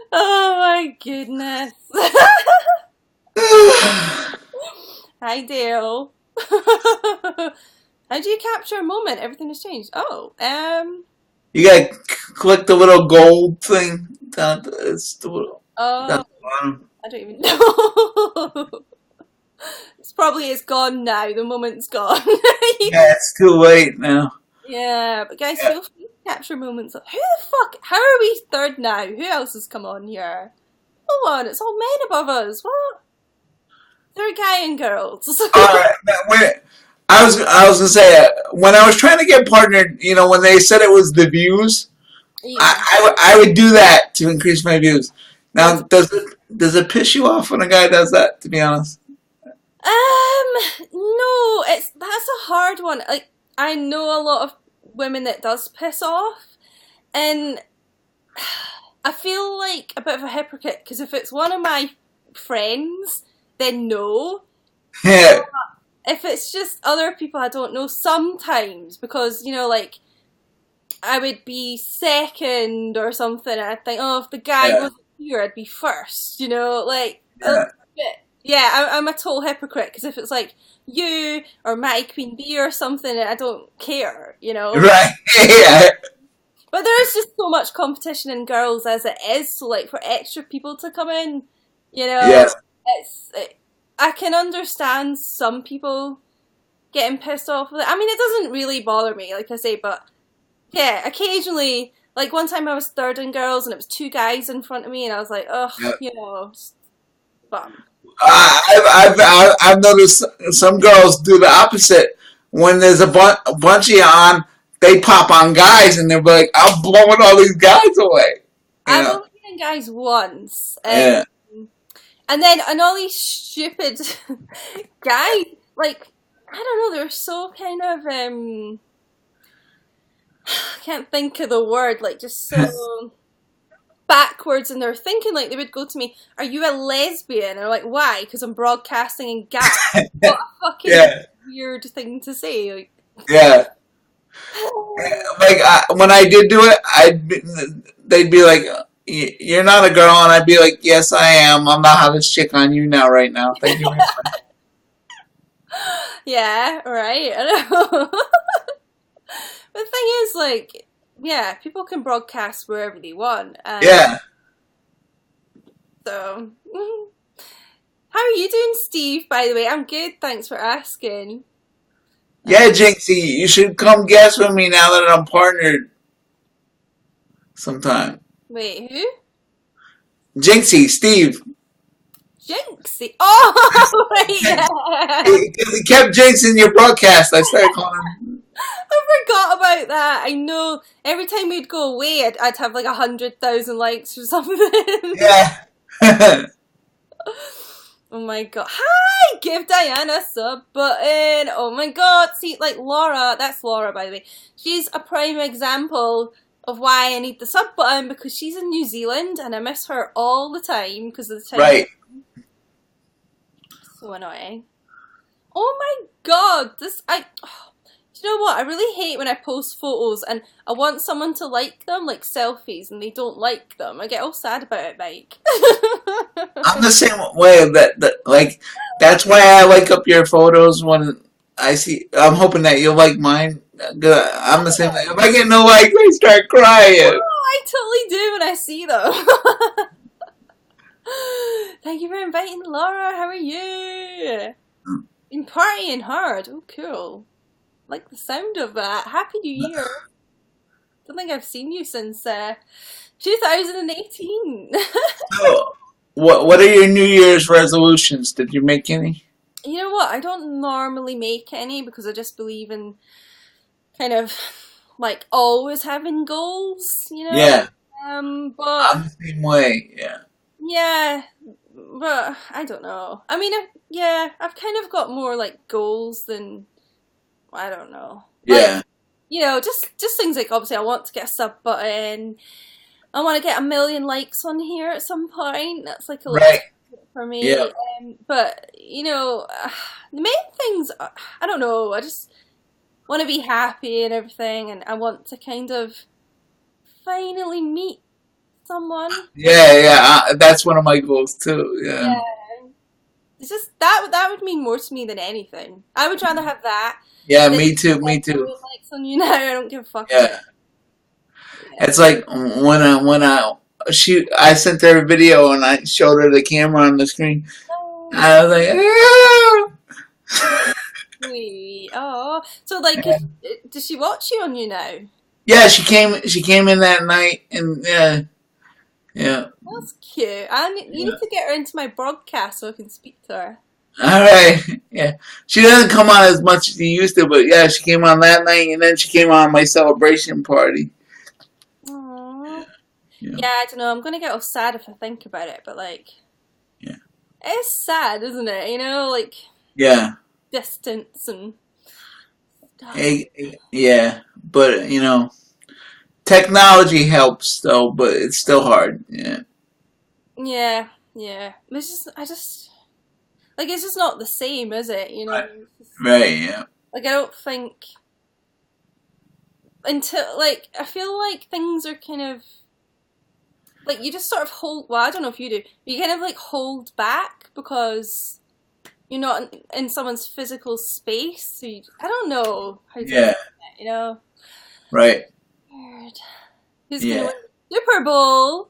Oh my goodness. Hi Dale. How do you capture a moment? Everything has changed. Oh, You gotta click the little gold thing down. It's the little down oh, the bottom. I don't even know. It's gone now. The moment's gone. Yeah, it's too late now. Yeah, but guys, Yeah. feel free to capture moments. Who the fuck? How are we third now? Who else has come on here? No one. It's all men above us. What? They're a guy and girls. All right. I was gonna say when I was trying to get partnered, when they said it was the views, Yeah. I would do that to increase my views. Yes. Now, does it piss you off when a guy does that? To be honest. No, that's a hard one. Like, I know a lot of women that does piss off, and I feel like a bit of a hypocrite because if it's one of my friends, then no. Yeah. If it's just other people I don't know, sometimes because like I would be second or something, and I'd think, oh, if the guy Yeah. wasn't here, I'd be first. Like a Yeah. bit. Yeah, I'm a total hypocrite because if it's like you or my Queen Bee or something, I don't care. Right. Yeah. But there's just so much competition in girls as it is, so like for extra people to come in, you know, Yes. I can understand some people getting pissed off with it. I mean, it doesn't really bother me, like I say, but yeah, occasionally, like one time I was third in girls and it was two guys in front of me, and I was like, ugh, Yeah. just bum. I've noticed some girls do the opposite. When there's a bunch of you on, they pop on guys and they're like, "I'm blowing all these guys away." You I've know? only been in guys once, Yeah. and then and all these stupid guys, like I don't know, they're so kind of I can't think of the word, like just so backwards, and they're thinking like they would go to me, "Are you a lesbian?" And I'm like, "Why?" Because I'm broadcasting in guys. What a fucking Yeah. weird thing to say. Like, Yeah. Like when I did do it, they'd be like, "You're not a girl," and I'd be like, "Yes, I am. I'm not hottest chick on you now, right now. Thank you very much." yeah, right. I know. The thing is, like, yeah, people can broadcast wherever they want. Yeah. So, how are you doing, Steve? By the way, I'm good. Thanks for asking. Yeah, Uh, Jinxie, you should come guest with me now that I'm partnered sometime. wait, who? Jinxie, Steve. Jinxie. Oh, right, yeah. He kept jinxing your broadcast. I started calling him. I forgot about that. I know. Every time we'd go away, I'd have like 100,000 likes or something. Yeah. Oh my god. Hi! Give Diane a sub button. Oh my god. See, like Laura, that's Laura by the way. She's a prime example of why I need the sub button because she's in New Zealand and I miss her all the time because of the time. Right. So annoying. Oh my god. Do you know what? I really hate when I post photos and I want someone to like them, like selfies, and they don't like them. I get all sad about it, Mike. I'm the same way. Like that's why I like up your photos when I see. I'm hoping that you'll like mine. I'm the same way. If I get no likes, I start crying. Oh, I totally do when I see them. Thank you for inviting Laura. How are you? Been partying hard. Oh, cool. Like the sound of that. Happy New Year. Don't think I've seen you since 2018. So, what are your New Year's resolutions? Did you make any? You know what? I don't normally make any because I just believe in kind of like always having goals, you know? Yeah, But I'm the same way. Yeah, yeah, but I don't know. I mean, yeah, I've kind of got more like goals than I don't know. Like, yeah, you know, just things like obviously I want to get a sub button. I want to get 1 million likes on here at some point. That's like a little right. target for Yeah, me. But you know, the main things I don't know. I just want to be happy and everything, and I want to kind of finally meet someone. yeah. That's one of my goals too. Yeah, Yeah, it's just that would mean more to me than anything. I would rather have that yeah. than Me too. like Me a too. million likes on you now. I don't give a fuck about it. Yeah, Yeah. it's like I sent her a video and I showed her the camera on the screen. Oh, I was like, sweet. Oh, so like, ah! does she watch you on you now? Yeah, she came. She came in that night, and yeah, yeah, That's cute. You yeah. need to get her into my broadcast so I can speak to her. All right, yeah. She doesn't come on as much as she used to, but yeah, she came on that night, and then she came on my celebration party. Aww. Yeah, Yeah, I don't know. I'm gonna get all sad if I think about it, but like, yeah, it's sad, isn't it? You know, like yeah. distance and stuff. Yeah, but technology helps though, but it's still hard. Yeah, Yeah, yeah. It's just, I just like it's just not the same, is it? You know, right, it's just, right. Yeah, like I don't think until like I feel like things are kind of like you just sort of hold. Well, I don't know if you do. But you kind of like hold back because you're not in someone's physical space. So I don't know how to explain yeah, it. You know, right. weird. Who's gonna Yeah. win the Super Bowl?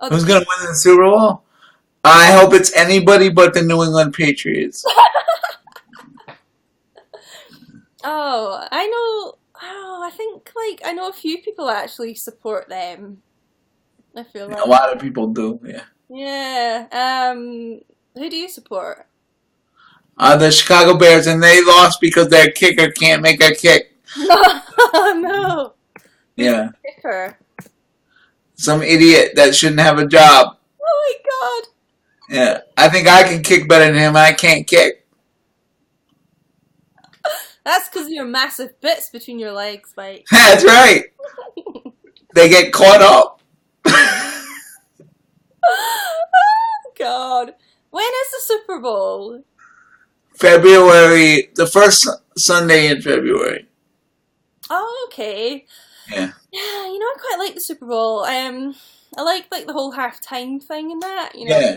Oh, the Who's Patriots. gonna win the Super Bowl? I hope it's anybody but the New England Patriots. Oh, I know. Oh, I think like I know a few people actually support them. I feel A like lot of people do. Yeah. yeah. Who do you support? The Chicago Bears, and they lost because their kicker can't make a kick. No, no. Who's the Yeah, kicker? some idiot that shouldn't have a job. Oh my god. Yeah, I think I can kick better than him. I can't kick. That's because you're massive bits between your legs, Mike. That's right. They get caught up. God. When is the Super Bowl? February, the first Sunday in February. Oh, okay. Yeah. Yeah, I quite like the Super Bowl. I like the whole halftime thing and that. Yeah. Yeah,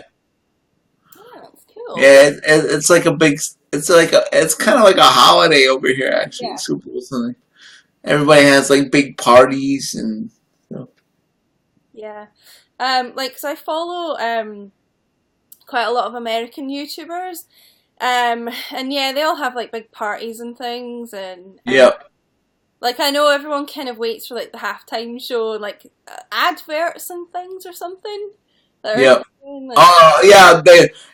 it's cool. Yeah, it's like a big. It's kind of like a holiday over here, actually. Yeah. Super Bowl Sunday. Everybody has like big parties and. Yeah. 'cause I follow quite a lot of American YouTubers. And yeah, they all have like big parties and things, and Yep. like I know everyone kind of waits for like the halftime show and like adverts and things or something. Yep. Like, Oh yeah,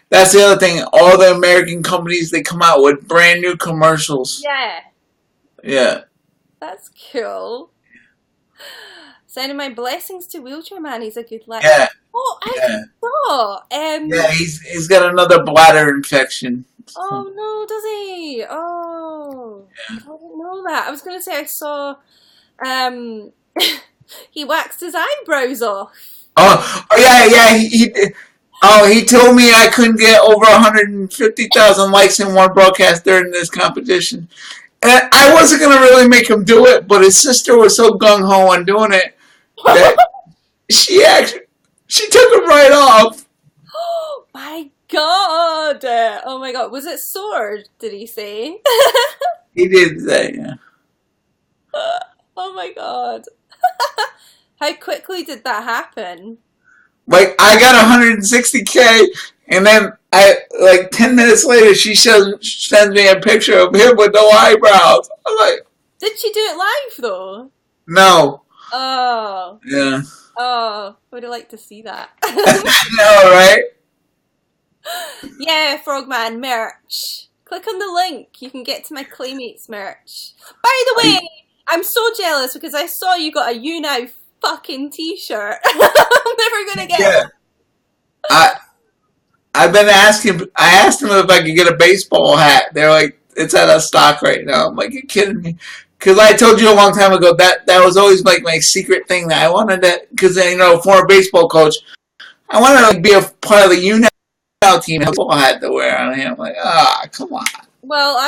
that's the other thing. All the American companies, they come out with brand new commercials. yeah, Yeah. that's cool. Sending my blessings to Wheelchair Man. He's a good lad. Yeah. Oh, I Yeah. saw. Yeah, he's got another bladder infection. Oh no, does he? Oh, I didn't know that. I was gonna say I saw. He waxed his eyebrows off. Oh yeah. He told me I couldn't get over 150,000 likes in one broadcast during this competition. And I wasn't going to really make him do it, but his sister was so gung-ho on doing it that she took him right off. Oh my god! Oh my god, was it sore? Did he say? He did say, yeah. Oh my god! How quickly did that happen? Like, I got 160K, and then 10 minutes later, she sends me a picture of him with no eyebrows. I'm like, Did she do it live though? no. Oh, Yeah. oh, would have liked to see that. No, right? Yeah, Frogman merch. Click on the link. You can get to my Claymates merch. By the way, I'm so jealous because I saw you got a YouNow fucking t-shirt. I'm never gonna get Yeah. it. I've been asking. I asked them if I could get a baseball hat. They're like, it's out of stock right now. I'm like, you're kidding me? Because I told you a long time ago that was always like my secret thing that I wanted to. Because former baseball coach, I wanted to be a part of the YouNow team. Baseball hat to wear on him. I'm like, come on. Well,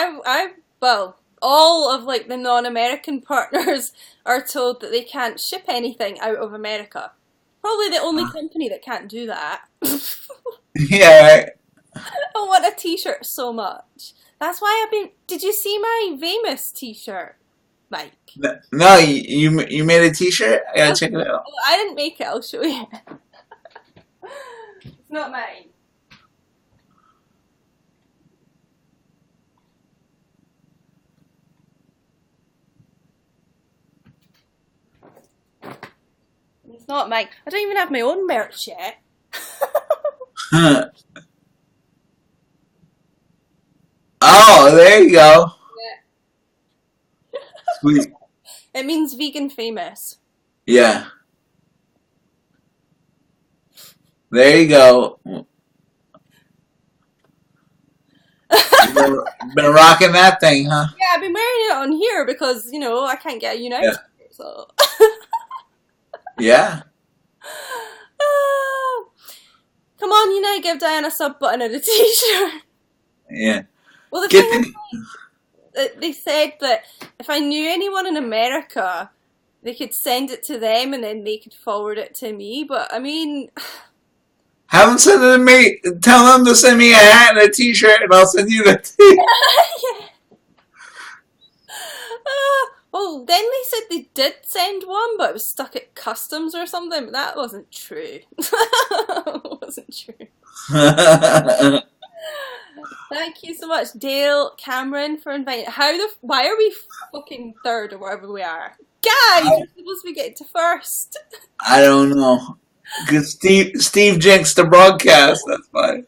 all of like the non-American partners are told that they can't ship anything out of America. Probably the only company that can't do that. Yeah, right. I want a t-shirt so much. That's why Did you see my Famous t-shirt, Mike? No, you made a T-shirt. I gotta check it out. I didn't make it. I'll show you. It's not mine. It's not mine. I don't even have my own merch yet. Oh, there you go. Yeah. Sweet. It means vegan famous. Yeah. There you go. Been rocking that thing, huh? Yeah, I've been wearing it on here because, I can't get a United shirt, so. Yeah. Come on, Unite, give Diane a sub button and a t-shirt. Yeah. Well, the thing is, they said that if I knew anyone in America, they could send it to them and then they could forward it to me, but I mean... Have them send it to me. Tell them to send me a hat and a t-shirt and I'll send you the t-shirt. Yeah. Well, then they said they did send one, but it was stuck at customs or something, but that wasn't true. That wasn't true. Thank you so much, Dale Cameron, for inviting. Why are we fucking third or wherever we are? Guys, we're supposed to be getting to first. I don't know. Because Steve jinxed the broadcast, that's why.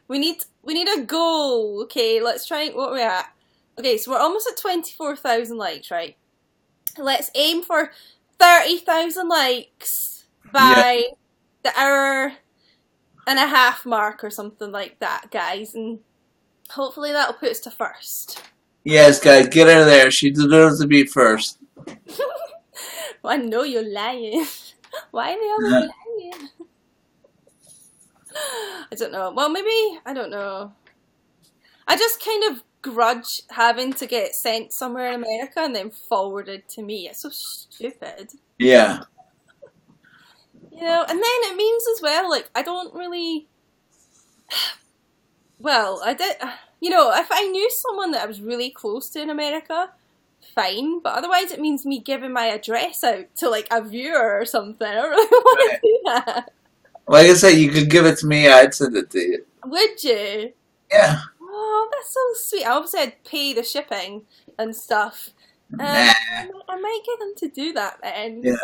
we need a goal. Okay, let's try. What are we at? Okay, so we're almost at 24,000 likes, right? Let's aim for 30,000 likes Yeah. by the hour and a half mark or something like that, guys, and hopefully that'll put us to first. Yes, guys, get her there. She deserves to be first. Well, I know you're lying. Why are they always lying? I don't know. Well, maybe, I don't know. I just kind of grudge having to get sent somewhere in America and then forwarded to me. It's so stupid. Yeah. And then it means as well, like, I don't really. Well, I did. If I knew someone that I was really close to in America, fine. But otherwise, it means me giving my address out to, like, a viewer or something. I don't really want to do that. Like I said, you could give it to me. I'd send it to you. Would you? Yeah. Oh, that's so sweet. Obviously, I'd pay the shipping and stuff. Nah. I might get them to do that then. Yeah.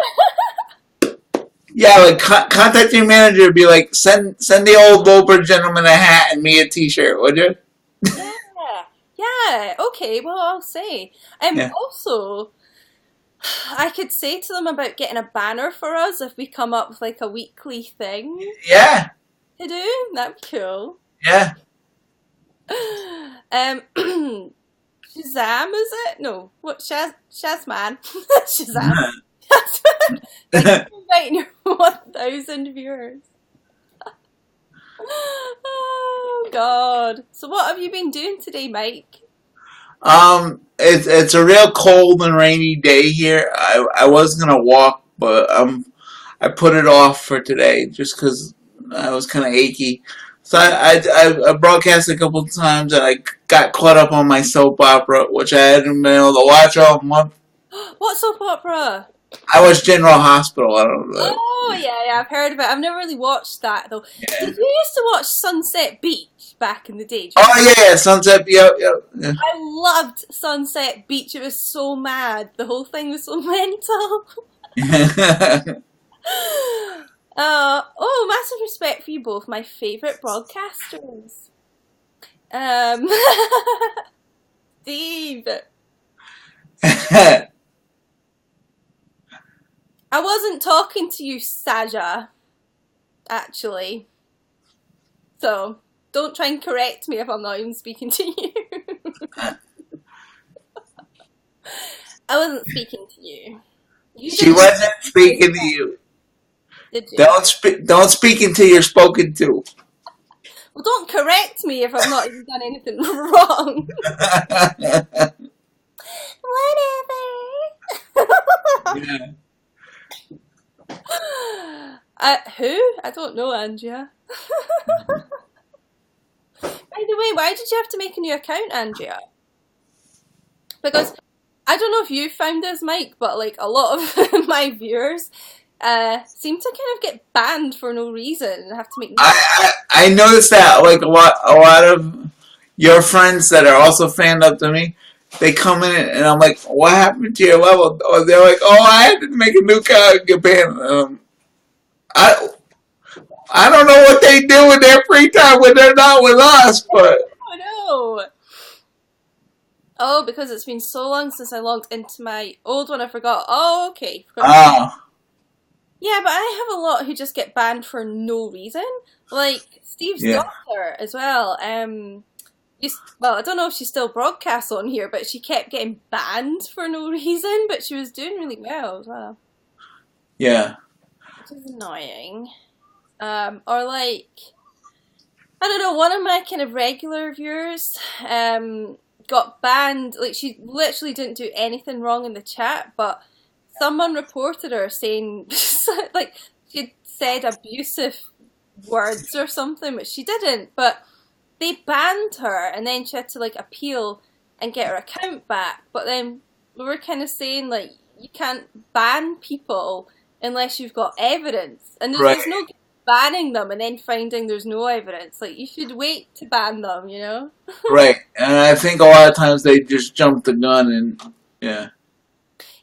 Yeah, like contact your manager. Be like, send the old Wilbur gentleman a hat and me a T-shirt, would you? Yeah. Okay. Well, I'll say. Yeah. Also, I could say to them about getting a banner for us if we come up with like a weekly thing Yeah. to do. That'd be cool. Yeah. Shazam, is it? No. What? Shazman. Shazam. Like, inviting your 1,000 viewers. Oh God! So what have you been doing today, Mike? It's a real cold and rainy day here. I was gonna walk, but I put it off for today just because I was kind of achy. So I broadcast a couple of times and I got caught up on my soap opera, which I hadn't been able to watch all month. What soap opera? I watched General Hospital. I don't know. Oh yeah, I've heard about it. I've never really watched that though. Yeah. Did you used to watch Sunset Beach back in the day? Oh yeah, Sunset. Yep. Yeah. I loved Sunset Beach. It was so mad. The whole thing was so mental. Massive respect for you both. My favourite broadcasters. Steve. I wasn't talking to you, Saja, actually. So, don't try and correct me if I'm not even speaking to you. I wasn't speaking to you. She wasn't speaking to you. Did you? Don't speak until you're spoken to. Well, don't correct me if I've not even done anything wrong. Whatever. Yeah. Who? I don't know, Andrea. By the way, why did you have to make a new account, Andrea? Because I don't know if you found this, Mike, but like a lot of my viewers seem to kind of get banned for no reason and have to make. I noticed that like a lot of your friends that are also fanned up to me, they come in and I'm like, what happened to your level? Or they're like, oh, I had to make a new account and get banned. I don't know what they do in their free time when they're not with us, but. Oh no. Oh, because it's been so long since I logged into my old one, I forgot. Oh, okay. Oh. Yeah, but I have a lot who just get banned for no reason. Like Steve's daughter as well. Well, I don't know if she still broadcasts on here, but she kept getting banned for no reason, but she was doing really well as well. Yeah. Which is annoying. Or like, I don't know, one of my kind of regular viewers got banned. Like, she literally didn't do anything wrong in the chat, but someone reported her saying, like, she'd said abusive words or something, but she didn't. But they banned her, and then she had to, like, appeal and get her account back. But then we were kind of saying, like, you can't ban people unless you've got evidence. And there's no banning them and then finding there's no evidence. Like, you should wait to ban them, you know? Right. And I think a lot of times they just jump the gun and, yeah.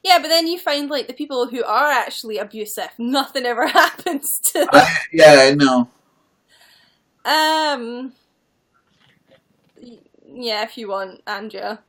Yeah, but then you find, like, the people who are actually abusive, nothing ever happens to them. I know. Yeah, if you want, Andrea.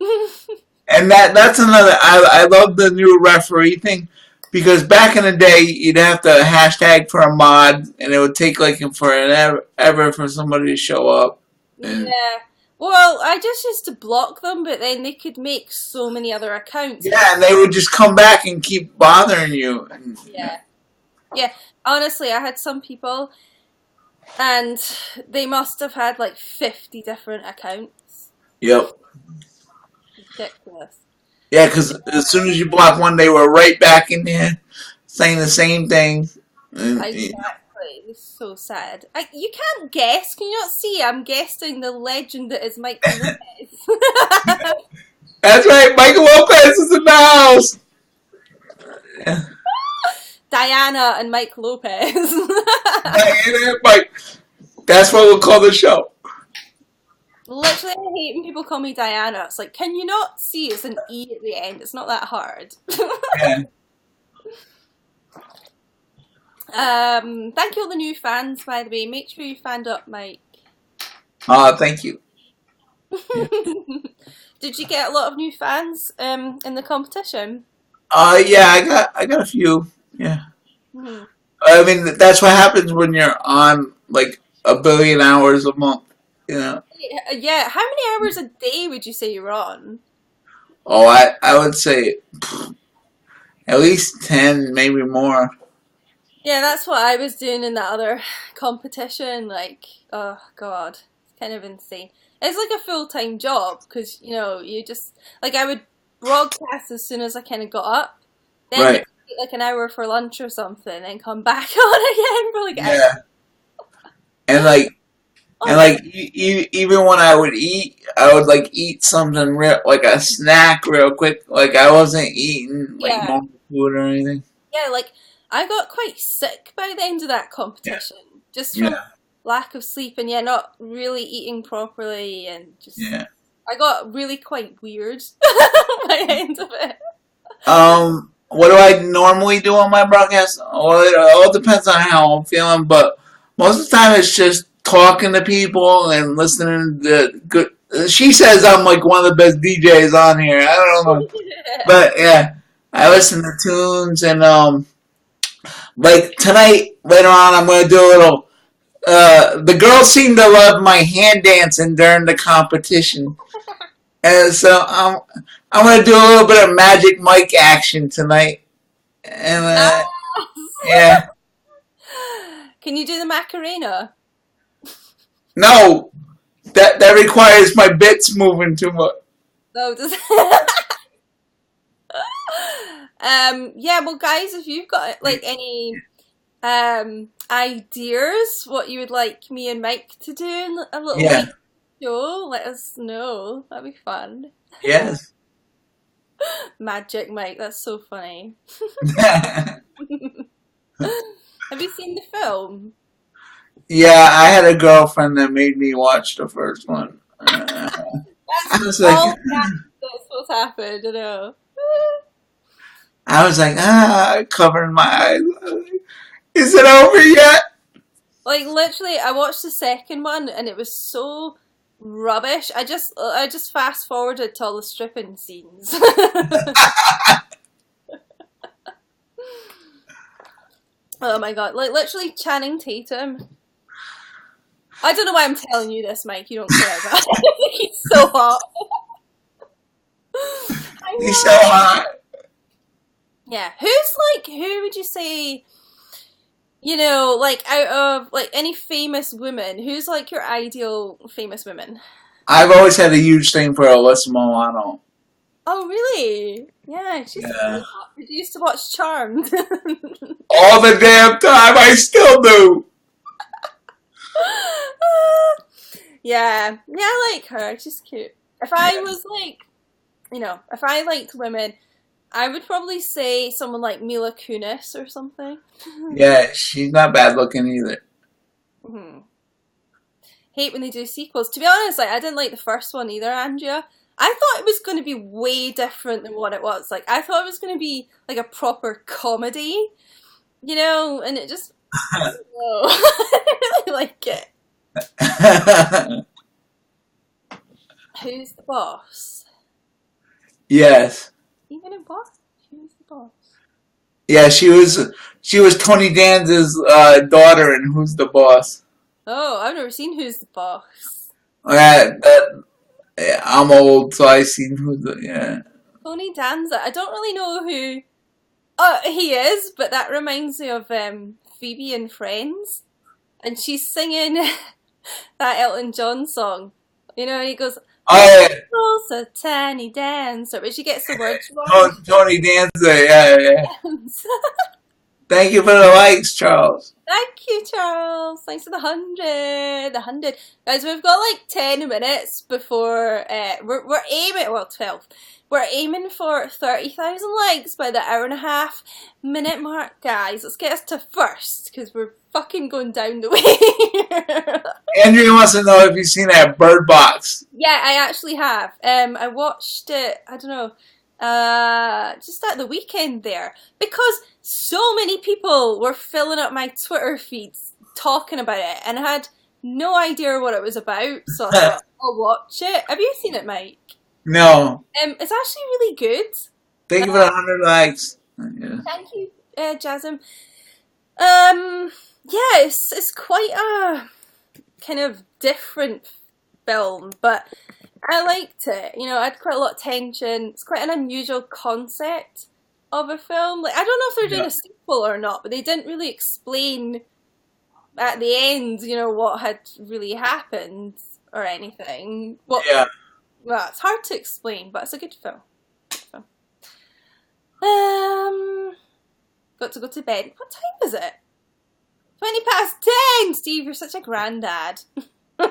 And that's another. I love the new referee thing because back in the day you'd have to hashtag for a mod, and it would take like forever ever for somebody to show up. And Yeah. Well, I just used to block them, but then they could make so many other accounts. yeah, and they would just come back and keep bothering you. And, Yeah. Yeah. Honestly, I had some people, and they must have had like 50 different accounts. yep. Ridiculous. Yeah, because as soon as you block one, they were right back in there saying the same thing. And, Exactly. It's so sad. You can't guess. Can you not see? I'm guessing the legend that is Mike Lopez. that's right, Michael Lopez is in the house. Yeah. Diana and Mike Lopez. Diana, Mike. That's what we'll call the show. Literally, I hate when people call me Diana. It's like, can you not see it's an E at the end? It's not that hard. Yeah. Thank you all the new fans, by the way. Make sure you fanned up, Mike. Thank you. Did you get a lot of new fans in the competition? Yeah, I got a few. Yeah. Hmm. I mean, that's what happens when you're on like 1 billion hours a month. You know. Yeah, how many hours a day would you say you're on? Oh, I would say at least 10, maybe more. Yeah, that's what I was doing in that other competition. Like, oh god, it's kind of insane. It's like a full-time job because you just like I would broadcast as soon as I kind of got up, then Right. take like an hour for lunch or something, and come back on again for like an Yeah. hour. And like Oh, even when I would eat, I would like eat something real, like a snack real quick. Like I wasn't eating like yeah, normal food or anything. yeah. Like I got quite sick by the end of that Yeah. competition, just from Yeah. lack of sleep and not really eating properly, and just Yeah. I got really quite weird by the end of it. What do I normally do on my broadcast? Well, it all depends on how I'm feeling, but most of the time it's just talking to people and listening to good. She says I'm like one of the best DJs on here. I don't know, but yeah, I listen to tunes and like tonight later on I'm gonna do a little. The girls seem to love my hand dancing during the competition, and so I'm gonna do a little bit of Magic Mike action tonight, and Nice. yeah, Can you do the Macarena? no, that requires my bits moving too much. No, does yeah, well guys, if you've got like any ideas what you would like me and Mike to do in a little Yeah, week show, let us know. That'd be fun. yes. Magic Mike, that's so funny. Have you seen the film? Yeah, I had a girlfriend that made me watch the first one. That's I was like, all that's what's happened, covering my eyes. Is it over yet? Like literally, I watched the second one and it was so rubbish. I just fast forwarded to all the stripping scenes. Oh my god! Like literally, Channing Tatum. I don't know why I'm telling you this, Mike. You don't care about it. He's so hot. I He's so know. hot. Yeah. Who would you say? Like out of like any famous women, who's like your ideal famous women? I've always had a huge thing for Alyssa Milano. Oh, really? Yeah, she's really Yeah. hot. Did you used to watch Charmed? All the damn time, I still do. Yeah, I like her. She's cute. If I was like, if I liked women, I would probably say someone like Mila Kunis or something. Yeah, she's not bad looking either. Mhm. Hate when they do sequels. To be honest, like I didn't like the first one either, Andrea. I thought it was going to be way different than what it was. Like I thought it was going to be like a proper comedy, and it just I don't know. I didn't really like it. Who's the boss? Yes. Even a boss? Who's the boss? Yeah, she was Tony Danza's daughter in Who's the Boss. Oh, I've never seen Who's the Boss. Yeah, I'm old, so I seen Who's the yeah. Tony Danza. I don't really know who he is, but that reminds me of Phoebe and Friends. And she's singing that Elton John song. You know, and he goes, Oh "Oh, a tiny dancer," but she gets the words yeah, wrong. Tony Danza. Yeah, yeah. Thank you for the likes, Charles. Thank you, Charles. Thanks for the 100. The 100. Guys, we've got like 10 minutes before we're aiming, well, 12. We're aiming for 30,000 likes by the hour and a half minute mark, guys. Let's get us to first, because we're fucking going down the way. Andrea wants to know if you've seen that Bird Box. Yeah, I actually have. I watched it, I don't know, just at the weekend there, because so many people were filling up my Twitter feeds talking about it, and I had no idea what it was about, so I thought, I'll watch it. Have you seen it, Mike? No. It's actually really good. Thank you for the 100 likes. Yeah. Thank you, Jasmine. Yeah, it's quite a kind of different film, but I liked it. You know, I had quite a lot of tension. It's quite an unusual concept of a film. Like, I don't know if they're doing a sequel or not, but they didn't really explain at the end, you know, what had really happened or anything. Yeah. Well, it's hard to explain, but it's a good film. Got to go to bed. What time is it? 20 past 10! Steve, you're such a granddad.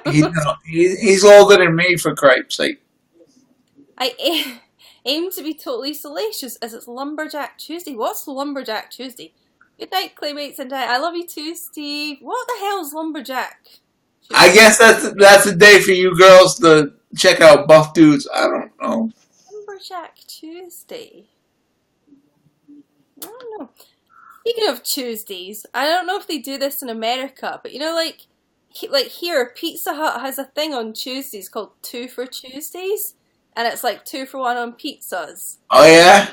He's older than me, for cripe's sake. I aim to be totally salacious as it's Lumberjack Tuesday. What's Lumberjack Tuesday? Good night, Claymates, and I love you too, Steve. What the hell is Lumberjack Tuesday? I guess that's a day for you girls to check out Buff Dudes. I don't know. Lumberjack Tuesday. I don't know. Speaking of Tuesdays, I don't know if they do this in America, but you know, like here, Pizza Hut has a thing on Tuesdays called 2 for Tuesdays, and it's like 2 for 1 on pizzas. Oh yeah?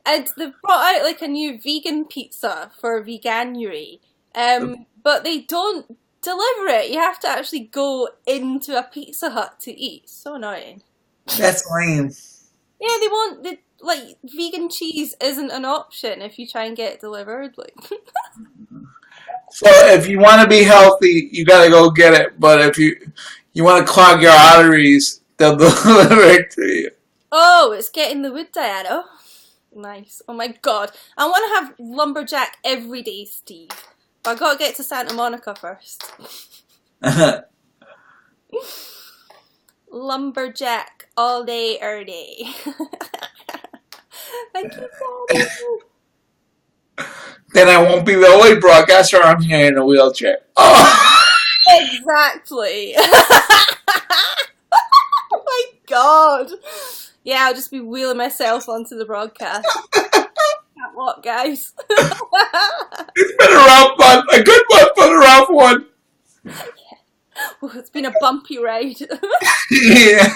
And they've brought out like a new vegan pizza for Veganuary, but they don't deliver it. You have to actually go into a Pizza Hut to eat. So annoying. That's lame. Yeah, like, vegan cheese isn't an option if you try and get it delivered. Like, So if you want to be healthy, you gotta go get it. But if you want to clog your arteries, they'll deliver it to you. oh, it's getting the wood, Diana. Oh, nice. Oh my god. I want to have Lumberjack every day, Steve. But I gotta get to Santa Monica first. Lumberjack all day, every day. Thank you so much. Then I won't be the only broadcaster on here in a wheelchair. Oh. Exactly. Oh my god. Yeah, I'll just be wheeling myself onto the broadcast. Can't walk, guys. It's been a rough one. A good one, but a rough one. Yeah. Ooh, it's been a bumpy ride. Yeah.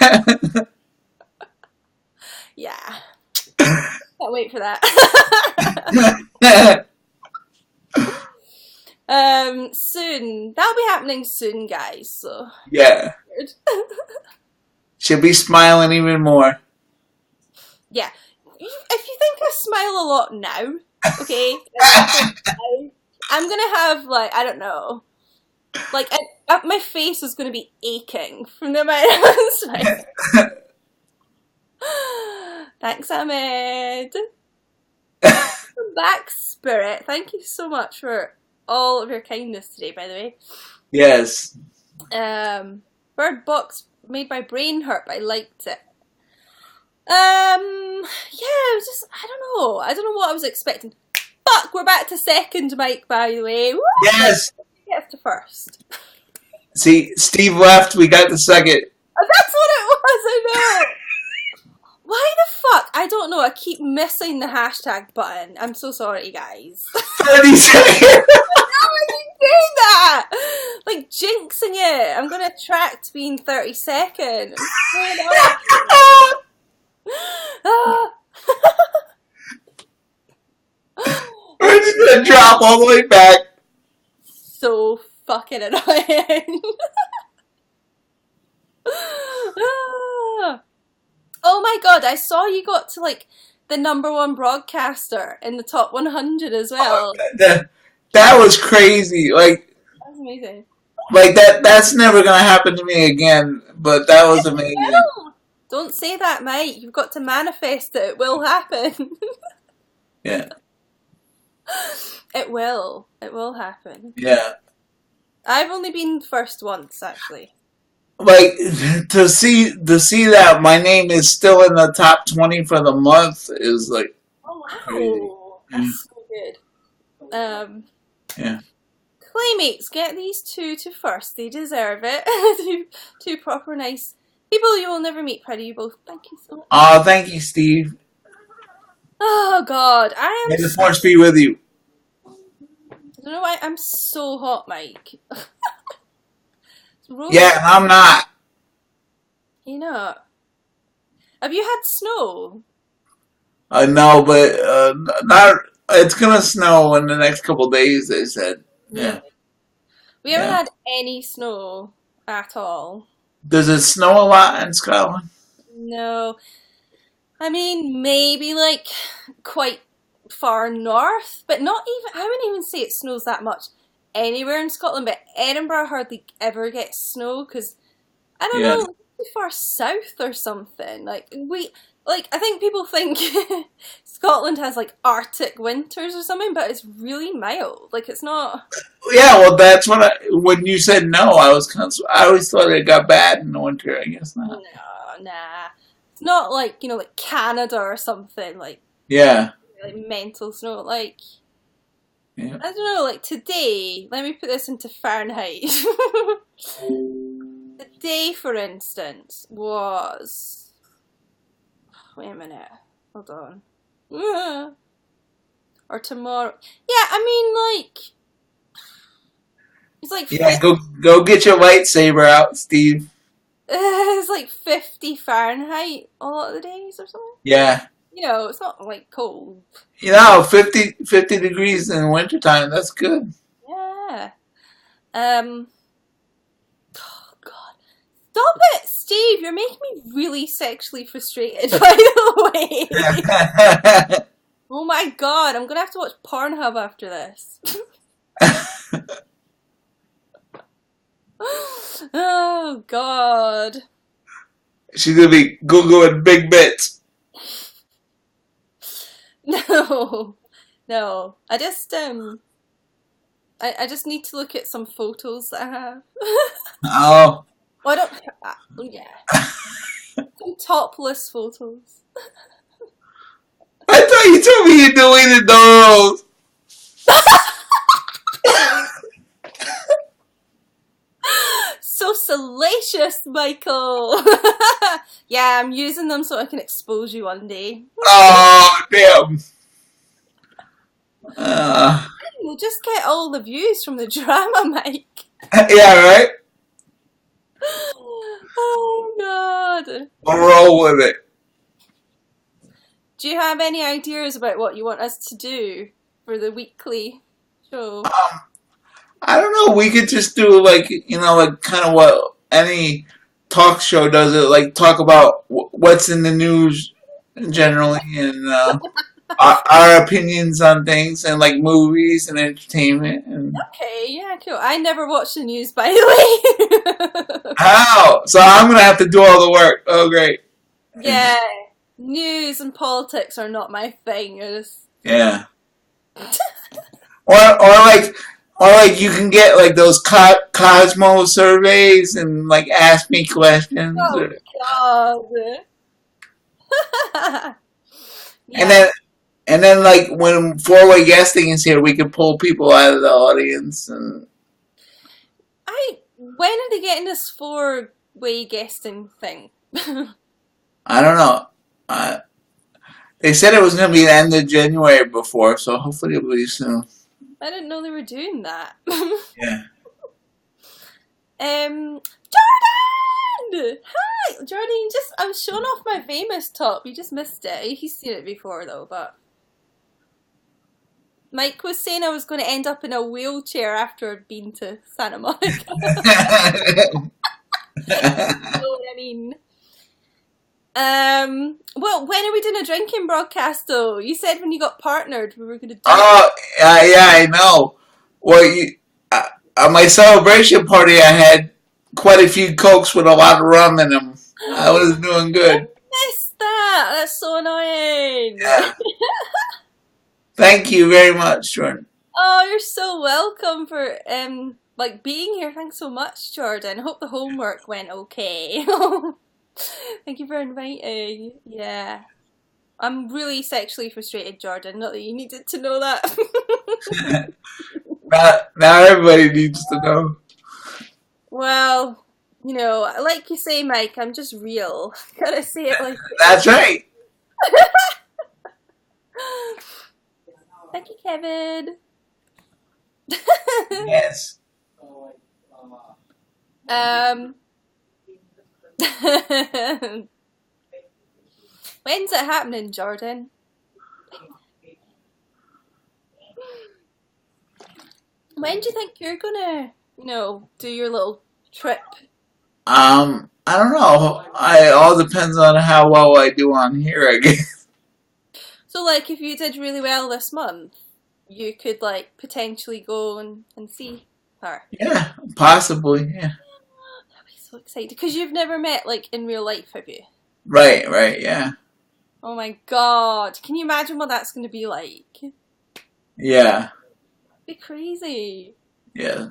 Yeah. Can't wait for that. Soon. That'll be happening soon, guys. So Yeah. She'll be smiling even more. yeah. If you think I smile a lot now, okay, I'm gonna have like, I don't know, like my face is gonna be aching from the amount of smile. Thanks, Ahmed. Welcome back, Spirit. Thank you so much for all of your kindness today, by the way. Yes. Bird Box made my brain hurt, but I liked it. Yeah, it was just, I don't know what I was expecting. Fuck, we're back to second, Mike, by the way. Woo! Yes. Get to first. See, Steve left. We got the second. Oh, that's what it was, I know. Why the fuck? I I don't know. I keep missing the hashtag button. I'm so sorry, guys. 30 seconds. How are you doing that? Like jinxing it. I'm gonna track to being 30 seconds. Ah. We're just gonna drop all the way back. So fucking annoying. Ah. Oh my god, I saw you got to like the #1 broadcaster in the top 100 as well. That was crazy. That's amazing. That's never gonna happen to me again. But that was amazing. Well, don't say that, mate. You've got to manifest it. It will happen. Yeah. It will. It will happen. Yeah. I've only been first once, actually. Like to see that my name is still in the top 20 for the month is like Oh crazy. wow, that's so good. Yeah. Claymates, get these two to first. They deserve it. two proper nice people you will never meet. Proud of you both. Thank you so much. Oh, thank you, Steve. Oh God, I May am. the force be with you. I don't know why I'm so hot, Mike. Yeah, and I'm not. You know. Have you had snow? No, but not. It's gonna snow in the next couple days. They said. Yeah. We haven't Yeah. had any snow at all. Does it snow a lot in Scotland? No. I mean, maybe like quite far north, but not even. I wouldn't even say it snows that much anywhere in Scotland. But Edinburgh hardly ever gets snow because I don't Yeah. know, too far south or something. I think people think Scotland has like Arctic winters or something, but it's really mild. Like it's not. Yeah. Well, that's when you said no, I was kind of. I always thought it got bad in the winter. I guess not. No, nah. It's not like like Canada or something Yeah. like mental snow. Like Yeah. I don't know. Like today, let me put this into Fahrenheit. Today, for instance, was. Wait a minute. Hold on. Or tomorrow. Yeah, I mean, like. It's like. Yeah. Go get your lightsaber out, Steve. It's like 50 Fahrenheit a lot of the days or something. Yeah. It's not like cold. 50 degrees in the wintertime. That's good. Yeah. Oh, God. Stop it, Steve. You're making me really sexually frustrated, by the way. Oh my God. I'm going to have to watch Pornhub after this. Oh, God. She's gonna be Googling big bits. No. No. I just need to look at some photos that I have. Oh. Well, I don't. Yeah. Some topless photos. I thought you told me you deleted those. So salacious, Michael. Yeah, I'm using them so I can expose you one day. Oh, damn. We'll just get all the views from the drama, Mike. Yeah, right? Oh, God. We'll roll with it. Do you have any ideas about what you want us to do for the weekly show? I don't know. We could just do like kind of what any talk show does. It like talk about what's in the news generally and our opinions on things and like movies and entertainment and. Okay, yeah, cool. I never watch the news, by the way. How? So I'm gonna have to do all the work. Oh, great. Yeah, news and politics are not my thing. Yeah. Or like you can get like those Cosmo surveys and like ask me questions. Oh, God. Yeah. And then like when four-way guesting is here, we can pull people out of the audience and. When are they getting this four-way guesting thing? I don't know. They said it was going to be the end of January before, so hopefully it'll be soon. I didn't know they were doing that. Yeah. Jordan! Hi! Jordan, I was showing off my famous top. You just missed it. He's seen it before though, but Mike was saying I was going to end up in a wheelchair after I'd been to Santa Monica. You know what I mean? Well, when are we doing a drinking broadcast though? You said when you got partnered we were going to do Oh, yeah, I know. Well, at my celebration party, I had quite a few Cokes with a lot of rum in them. I was doing good. I missed that. That's so annoying. Yeah. Thank you very much, Jordan. Oh, you're so welcome for like being here. Thanks so much, Jordan. Hope the homework went okay. Thank you for inviting. Yeah. I'm really sexually frustrated, Jordan. Not that you needed to know that. Now everybody needs to know. Well, you know, like you say, Mike, I'm just real. Gotta say it like That's right. Thank you, Kevin. Yes. When's it happening, Jordan? When do you think you're gonna, do your little trip? I don't know. It all depends on how well I do on here, I guess. So, like, if you did really well this month, you could, like, potentially go and see her. Yeah, possibly, yeah. I'd be so excited. Because you've never met, like, in real life, have you? Right, yeah. Oh my god. Can you imagine what that's going to be like? Yeah. It'd be crazy. Yeah.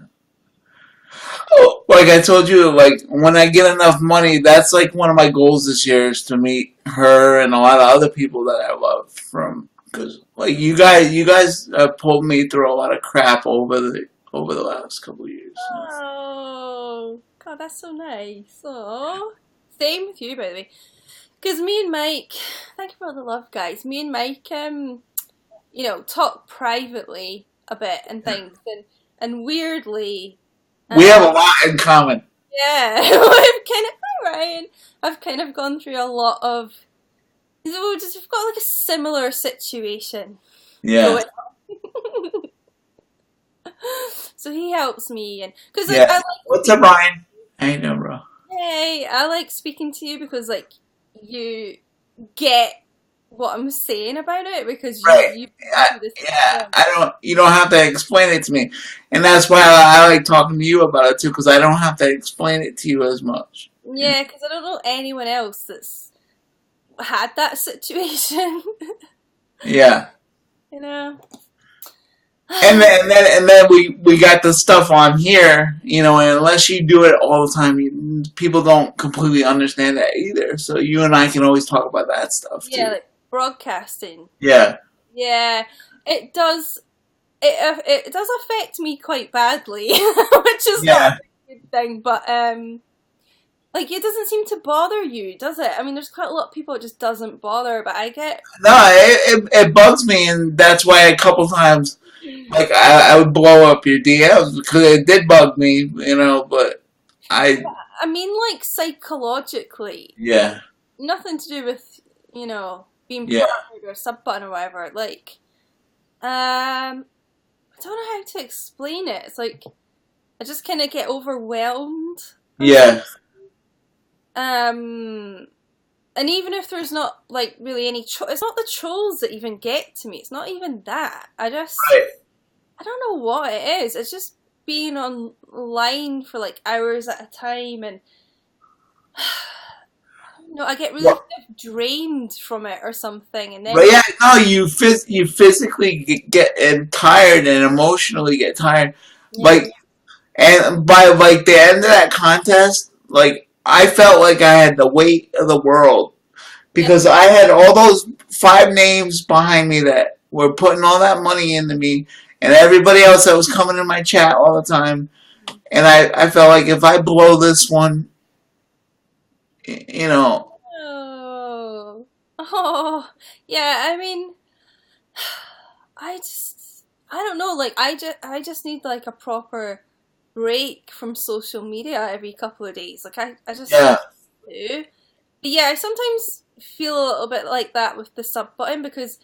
Oh, like I told you, like when I get enough money, that's like one of my goals this year is to meet her and a lot of other people that I love from because like you guys pulled me through a lot of crap over the last couple of years. Oh, god, that's so nice. Oh, same with you, by the way. Because me and Mike, thank you for all the love, guys. Me and Mike, talk privately a bit and things, and weirdly. We have a lot in common. Yeah, I've kind of gone through a lot of. We've got like a similar situation. Yeah. So he helps me, and because yeah. I like what's up, Ryan? Hey, no, bro. Hey, I like speaking to you because like you get what I'm saying about it because you you don't have to explain it to me, and that's why I like talking to you about it too because I don't have to explain it to you as much. Yeah, because I don't know anyone else that's had that situation. Yeah. You know. And then we got the stuff on here, and unless you do it all the time, people don't completely understand that either. So you and I can always talk about that stuff too. Yeah, like broadcasting. Yeah. Yeah, it does. It does affect me quite badly, which is not a good thing. But like it doesn't seem to bother you, does it? I mean, there's quite a lot of people it just doesn't bother, but I get. No, it bugs me, and that's why a couple times. Like, I would blow up your DMs because it did bug me, but I mean, like, psychologically. Yeah. Nothing to do with, being partnered or sub-button or whatever. Like, I don't know how to explain it. It's like, I just kind of get overwhelmed. Yeah. And even if there's not, like, really any it's not the trolls that even get to me. It's not even that. I just... Right. I don't know what it is. It's just being online for, like, hours at a time, and... I get really drained from it or something, and then... But yeah, no, you physically get tired and emotionally get tired. Yeah. Like, and by, like, the end of that contest, like... I felt like I had the weight of the world because I had all those 5 names behind me that were putting all that money into me and everybody else that was coming in my chat all the time. And I felt like if I blow this one, Oh, Oh, yeah, I mean, I don't know, like I just need like a proper break from social media every couple of days. Like I just Yeah, do. But yeah, I sometimes feel a little bit like that with the sub button because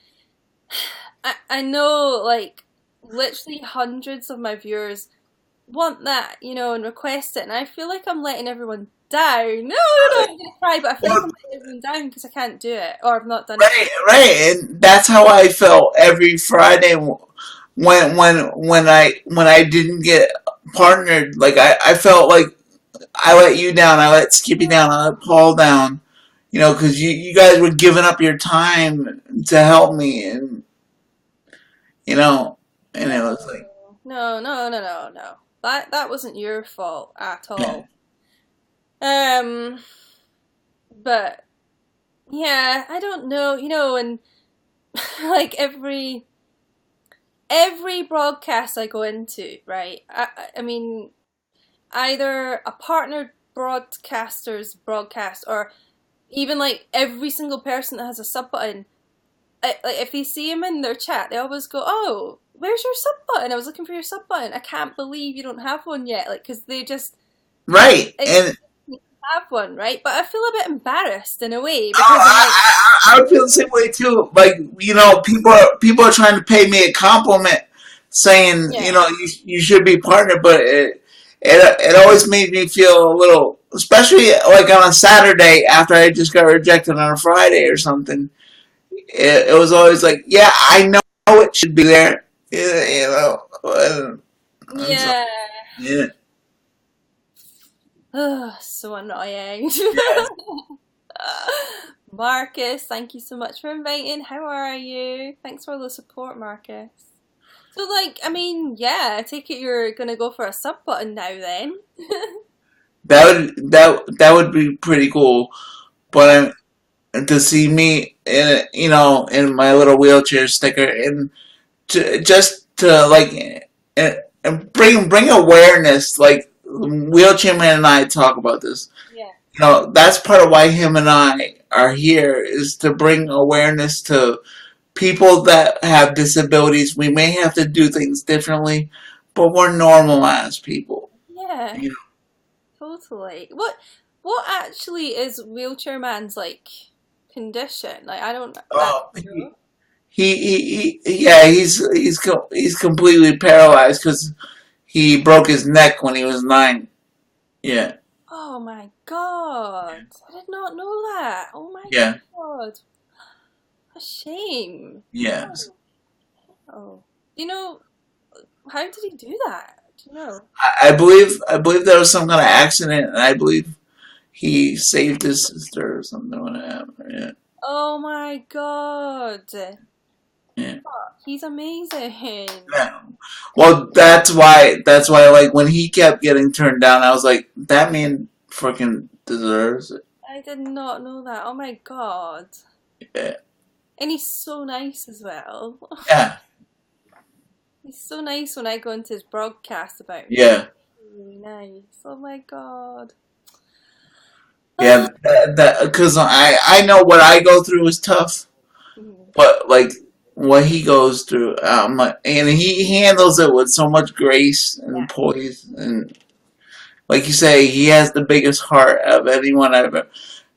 I know like literally hundreds of my viewers want that, and request it, and I feel like I'm letting everyone down. No, no, no, I'm gonna cry, but I feel like well, I'm letting everyone down because I can't do it, or I've not done it. right, right, and that's how I felt every Friday when I didn't get partnered. Like I felt like I let you down, I let Skippy down, I let Paul down. Because you guys were giving up your time to help me, you know, and it No, was like, no, no, no, no, no. That wasn't your fault at yeah, all. Um, but yeah, I don't know, and like every broadcast I go into, right? I mean, either a partnered broadcaster's broadcast or even like every single person that has a sub button, like if they see him in their chat, they always go, "Oh, where's your sub button? I was looking for your sub button. I can't believe you don't have one yet." Like, because they just right, expect and me to have one, right? But I feel a bit embarrassed in a way oh, because I'm like, I would feel the same way too. Like people are trying to pay me a compliment, saying yeah, you should be partnered, but it always made me feel a little, especially like on a Saturday after I just got rejected on a Friday or something. It was always like, yeah, I know it should be there, and so yeah. yeah, Ugh, so annoying. yeah. Marcus, thank you so much for inviting. How are you? Thanks for all the support, Marcus. So, like, I mean, yeah, I take it you're gonna go for a sub button now then. That would be pretty cool. But to see me in my little wheelchair sticker, and just to like and bring awareness. Like Wheelchair Man and I talk about this. Yeah. That's part of why him and I are here, is to bring awareness to people that have disabilities. We may have to do things differently, but we're normal as people. Yeah, You know, totally. What actually is wheelchair man's like condition? Like I don't uh, actually he, know. yeah, he's completely paralyzed because he broke his neck when he was 9. Yeah, Oh my god. I did not know that. Oh my yeah, god. A shame. yeah. Oh. Oh. Do you know how did he do that? Do you know? I believe there was some kind of accident, and I believe he saved his sister or something when it happened. Yeah, Oh my god. yeah, He's amazing. yeah. Well, that's why like when he kept getting turned down, I was like, that man freaking deserves it. I did not know that. Oh my god. Yeah, And he's so nice as well. yeah, He's so nice when I go into his broadcast about me. yeah, Really nice. Oh my god. yeah. That because I know what I go through is tough, Mhm. but like what he goes through, and he handles it with so much grace and Yeah. poise, and like you say, he has the biggest heart of anyone I've ever.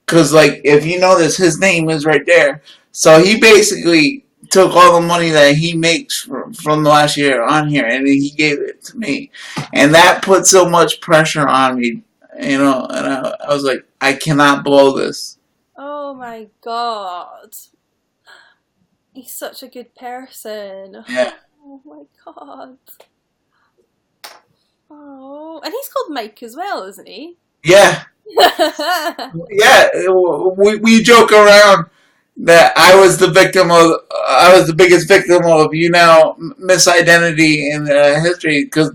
Because like if you notice, his name is right there. So he basically took all the money that he makes from the last year on here, and he gave it to me, and that put so much pressure on me, And I was like, I cannot blow this. Oh my god. He's such a good person. Yeah, Oh my god. Oh, and he's called Mike as well, isn't he? yeah, yeah. We joke around that I was the biggest victim of misidentity in history, because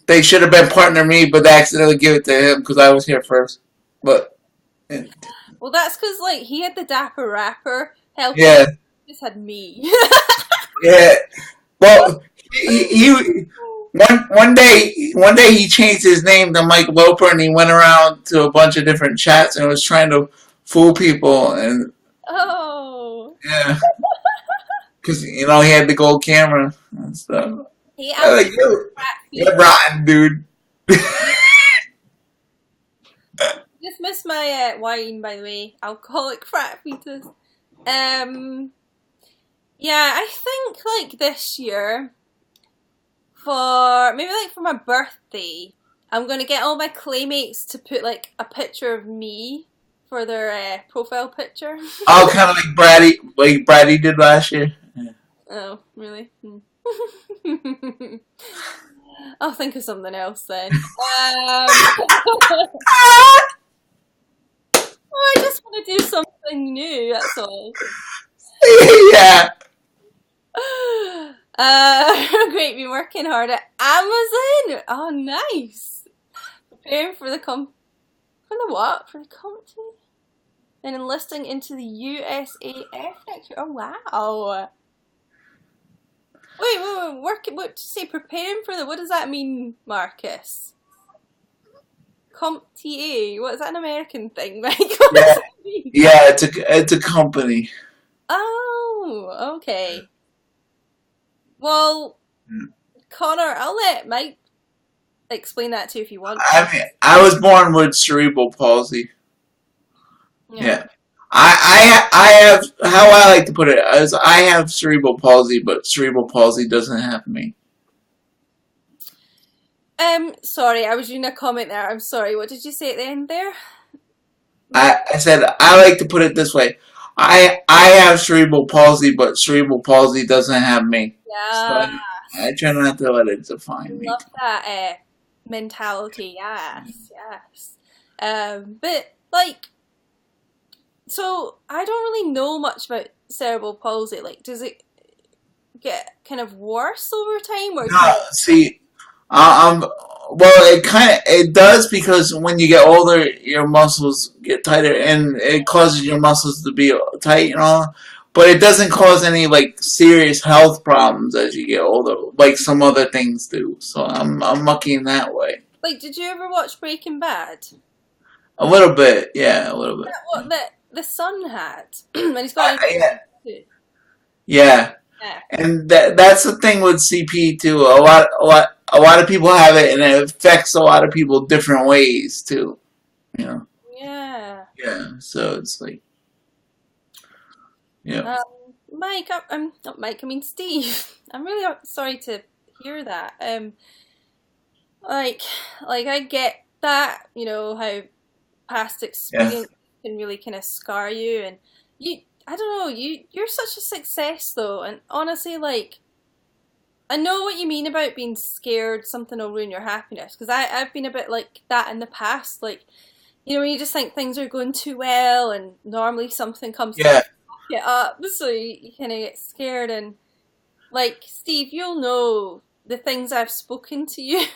they should have been partner me, but they accidentally give it to him because I was here first. But Well, that's because like he had the dapper rapper helping him. yeah, He just had me. yeah. Well, he one day he changed his name to Mike Loper, and he went around to a bunch of different chats and was trying to fool people. And Because, you know, he had the gold camera and stuff. Hey, I was like, you're rotten, dude. just missed my wine, by the way. Alcoholic frat fetus. Yeah, I think like this year, for maybe like for my birthday, I'm gonna get all my claymates to put like a picture of me for their profile picture. Oh, kind of like Brady did last year. Yeah. Oh, really? I'll think of something else then. Oh, I just want to do something new, that's all. Yeah. Great, been working hard at Amazon. Oh, nice. Preparing for the for the what? For the company? And enlisting into the USAF next year. Oh, wow. Wait. Working, what did you say? Preparing for the, what does that mean, Marcus? CompTA. What is that, an American thing, Mike? Yeah. Yeah, it's a company. Oh, okay. Well, Connor, I'll let Mike explain that to you if you want. I mean, I was born with cerebral palsy. Yeah. I have, how I like to put it is, I have cerebral palsy, but cerebral palsy doesn't have me. Sorry, I was reading a comment there. I'm sorry. What did you say at the end there? I said I like to put it this way. I have cerebral palsy, but cerebral palsy doesn't have me. Yeah. So I try not to let it define me. Love that mentality. Yes. But like, so I don't really know much about cerebral palsy. Like, does it get kind of worse over time, or No, see, well, it does, because when you get older, your muscles get tighter, and it causes your muscles to be tight and all. But it doesn't cause any like serious health problems as you get older, like some other things do. So I'm lucky in that way. like, did you ever watch Breaking Bad? A little bit, yeah, a little bit. What the son had, and he's got Yeah, too. yeah. Yeah. And that's the thing with CP too. A lot of people have it, and it affects a lot of people different ways too. You know. Yeah. Yeah. So it's like, yeah. Mike, I'm not Mike. I mean Steve. I'm really sorry to hear that. Like I get that. You know how past Yeah. experience can really kind of scar you, and you. I don't know. You're such a success though, and honestly, like, I know what you mean about being scared something will ruin your happiness, because I've been a bit like that in the past. Like, you know, when you just think things are going too well, and normally something comes to Yeah. fuck it up, so you kind of get scared. And like Steve, you'll know the things I've spoken to you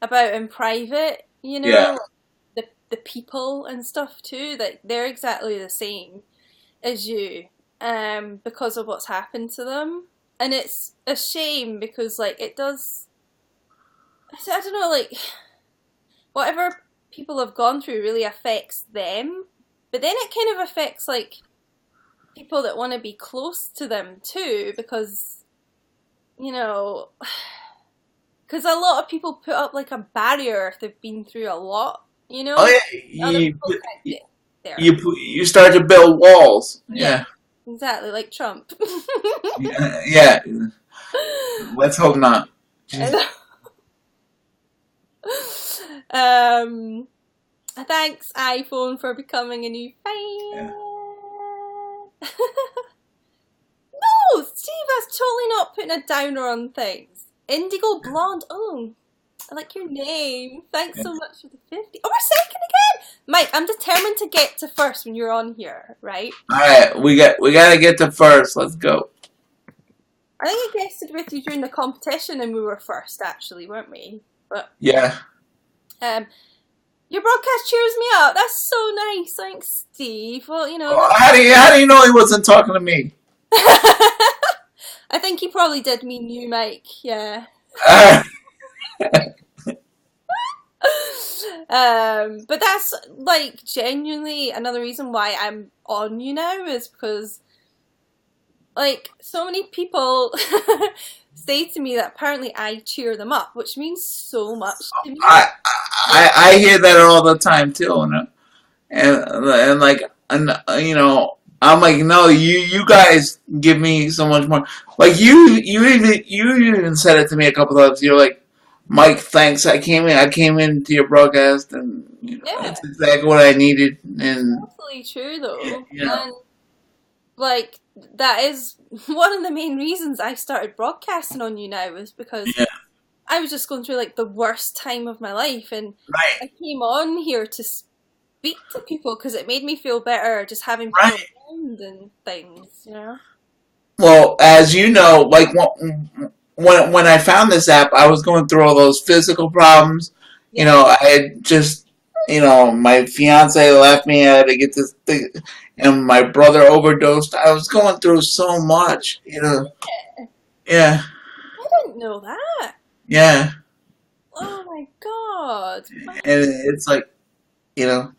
about in private. You Yeah. know, the people and stuff too. That they're exactly the same as you, because of what's happened to them. And it's a shame because, like, it does. I don't know, like, whatever people have gone through really affects them, but then it kind of affects, like, people that want to be close to them too, because, you know, because a lot of people put up, like, a barrier if they've been through a lot, you know? Oh yeah. Other people can't get there. You start to build walls. Yeah. Exactly, like Trump. Yeah. Yeah. Let's hope not. Thanks iPhone for becoming a new fan. Yeah. No, Steve, that's totally not putting a downer on things. Indigo Blonde. Oh, I like your name. Thanks so much for the 50. Oh, we're second again. Mike, I'm determined to get to first when you're on here, right? All right, we gotta get to first. Let's go. I think I guested with you during the competition and we were first, actually, weren't we? But Yeah. your broadcast cheers me up. That's so nice. Thanks, Steve. Well, you know. Well, how do you know he wasn't talking to me? I think he probably did mean you, Mike. Yeah. But that's like genuinely another reason why I'm on YouNow, is because like so many people say to me that apparently I cheer them up, which means so much to me. I, I hear that all the time too, and like, and I'm like, no, you guys give me so much more. Like you even said it to me a couple of times. You're like, Mike, thanks. I came into your broadcast, and Yeah, it's exactly what I needed. And absolutely true though. you know, And like that is one of the main reasons I started broadcasting on YouNow was because yeah, I was just going through like the worst time of my life, and right, I came on here to speak to people because it made me feel better just having people right. around and things, you know? Well, as you know, like when I found this app, I was going through all those physical problems. Yeah. I had just, my fiance left me. I had to get this thing, and my brother overdosed. I was going through so much. Yeah, I didn't know that. yeah, Oh my God. and it's like, you know,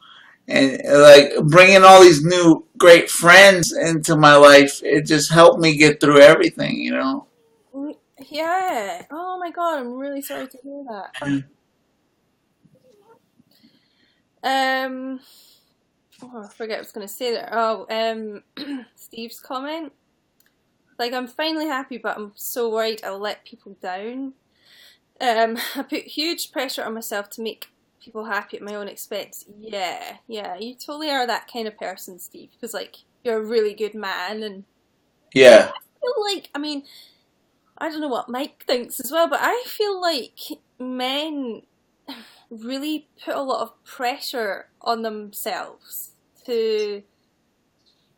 and like bringing all these new great friends into my life, it just helped me get through everything. Yeah. Oh my God, I'm really sorry to hear that. Um, oh, I forget what I was going to say there. Oh, Steve's comment. Like, I'm finally happy, but I'm so worried I'll let people down. I put huge pressure on myself to make people happy at my own expense. Yeah, yeah, you totally are that kind of person, Steve, because, like, you're a really good man, and Yeah, I feel like, I mean, I don't know what Mike thinks as well, but I feel like men really put a lot of pressure on themselves to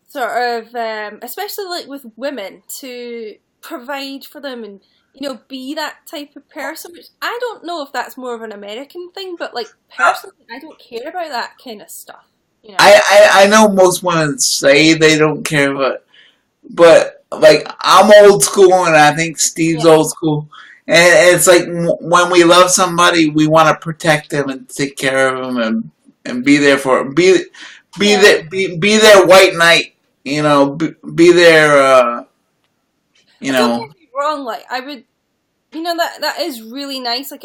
sort of, especially like with women, to provide for them and be that type of person. Which I don't know if that's more of an American thing, but like personally, I don't care about that kind of stuff. You know? I know most women say they don't care, but like I'm old school, and I think Steve's Yeah, old school, and it's like when we love somebody, we want to protect them and take care of them, and be there for yeah. be their white knight, be their you Don't know get me wrong. Like I would, that is really nice. Like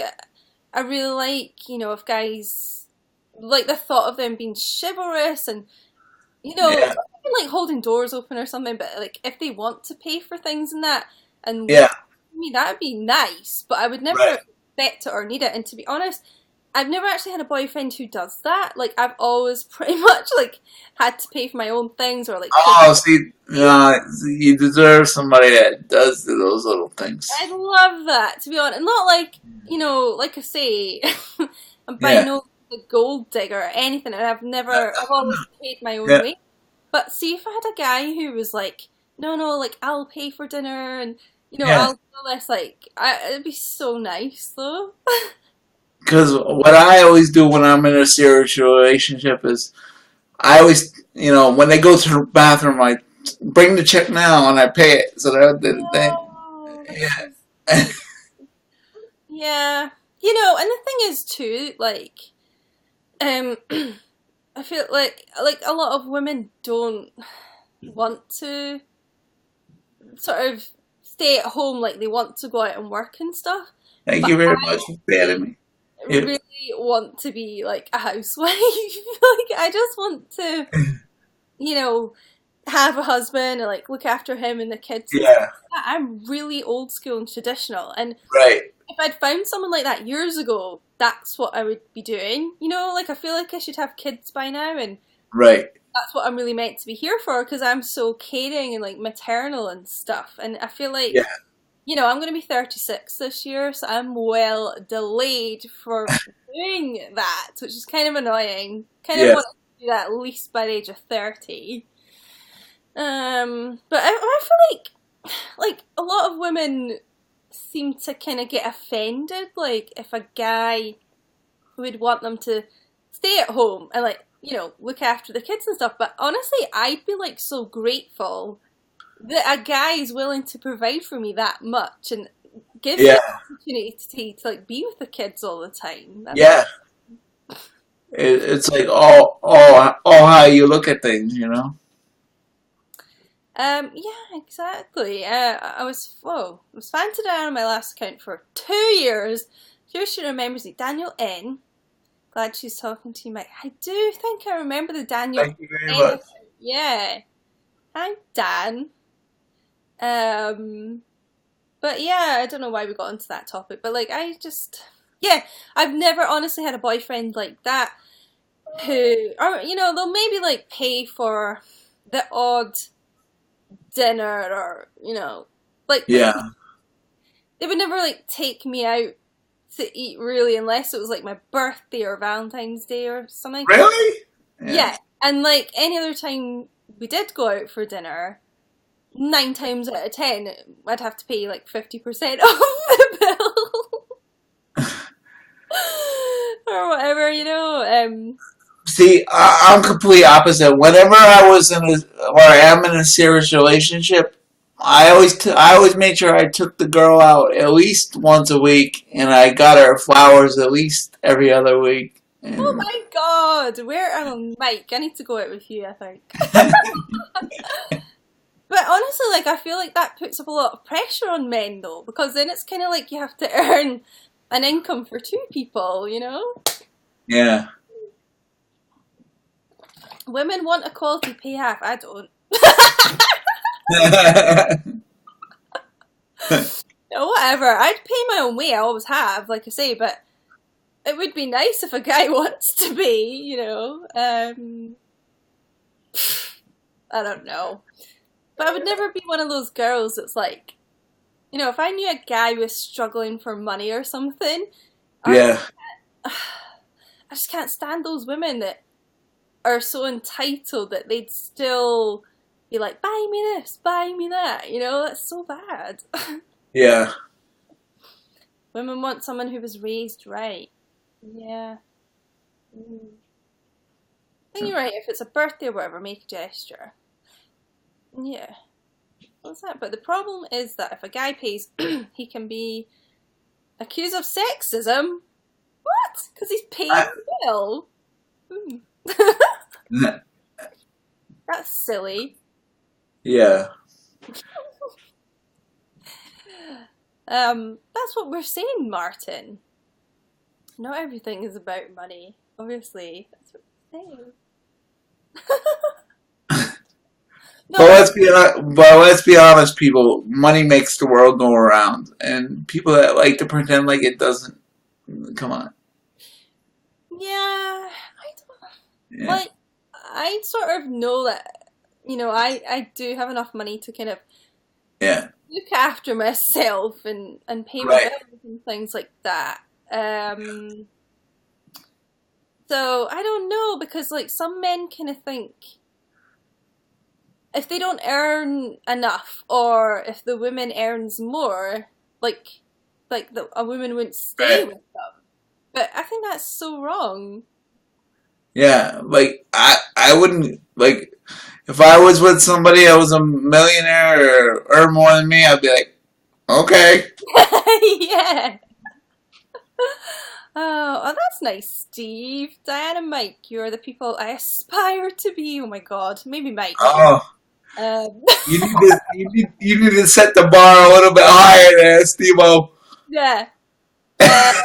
I really like if guys like the thought of them being chivalrous and yeah, even like holding doors open or something, but like if they want to pay for things and that and look yeah, at me, that would be nice, but I would right. never expect it or need it. And to be honest, I've never actually had a boyfriend who does that. Like I've always pretty much like had to pay for my own things or like pay. Oh, see, you deserve somebody that does those little things. I love that, to be honest. Not like, like I say, I'm by Yeah, no a gold digger or anything, and I've always paid my own yeah, way. But see, if I had a guy who was like, no, no, like I'll pay for dinner and yeah. I'll do this, like, it'd be so nice though. Because what I always do when I'm in a serious relationship is I always, when they go to the bathroom, I bring the check now and I pay it. So Oh, that's so yeah, sweet. Yeah, and the thing is too, like, um, I feel like a lot of women don't want to sort of stay at home, like they want to go out and work and stuff. thank But you very much for paying me. Yeah, really want to be like a housewife. Like I just want to, you know, have a husband and like look after him and the kids and stuff yeah, like that. I'm really old school and traditional. And right, if I'd found someone like that years ago, that's what I would be doing. Like I feel like I should have kids by now and right, that's what I'm really meant to be here for because I'm so caring and like maternal and stuff. And I feel yeah, like I'm going to be 36 this year, so I'm well delayed for doing that, which is kind of annoying. Kind of yeah, want to do that at least by the age of 30. But I feel like a lot of women seem to kind of get offended, like if a guy would want them to stay at home and like look after the kids and stuff. But honestly, I'd be like so grateful that a guy is willing to provide for me that much and give me yeah, the opportunity to like be with the kids all the time. That's yeah. It's like all how you look at things. Yeah, exactly. I was, whoa, I was fan to Diane on my last account for 2 years. Here she remembers me. Daniel N. Glad she's talking to you, Mike. I do think I remember the Daniel Thank you very N much. account. Yeah. Hi, Dan. Um, but yeah, I don't know why we got into that topic, but like, yeah, I've never honestly had a boyfriend like that who, or, they'll maybe like pay for the odd dinner or, like, Yeah. they would never like take me out to eat really unless it was like my birthday or Valentine's Day or something. Really? Yeah. Yeah, and like any other time we did go out for dinner, 9 times out of 10, I'd have to pay like 50% of the bill or whatever, See, I'm complete opposite. Whenever I was in a, or I am in a serious relationship, I always made sure I took the girl out at least once a week, and I got her flowers at least every other week. Oh And my god, Mike, I need to go out with you, I think. But honestly, like, I feel like that puts up a lot of pressure on men, though, because then it's kind of like you have to earn an income for two people, yeah. Women want equality pay half, I don't. Whatever, I'd pay my own way, I always have, like I say, but it would be nice if a guy wants to be, I don't know. But I would never be one of those girls that's like, if I knew a guy was struggling for money or something, I Yeah. I just can't stand those women that are so entitled that they'd still be like, buy me this, buy me that. That's so bad. Yeah. Women want someone who was raised right. Yeah. Mm. I think you're right. If it's a birthday or whatever, make a gesture. Yeah. What's that? But the problem is that if a guy pays, he can be accused of sexism. What? Because he's paying I, the bill. Mm. That's silly. yeah. That's what we're saying, Martin. Not everything is about money, obviously. That's what we're saying. No, But let's be honest, people. Money makes the world go around, and people that like to pretend like it doesn't. Come on. yeah, I don't Yeah. like. I sort of know that I do have enough money to kind of Yeah. look after myself and pay my Right. bills and things like that. So I don't know because like some men kind of think if they don't earn enough or if the woman earns more, a woman wouldn't stay Right. with them. But I think that's so wrong. Yeah. Like I wouldn't like if I was with somebody that was a millionaire or earned more than me. I'd be like, okay. Yeah. Oh, that's nice, Steve. Diane and Mike, you're the people I aspire to be. Oh my god. Maybe Mike, not you. Oh, Um, you need to set the bar a little bit higher there, Steve-O. yeah. Um,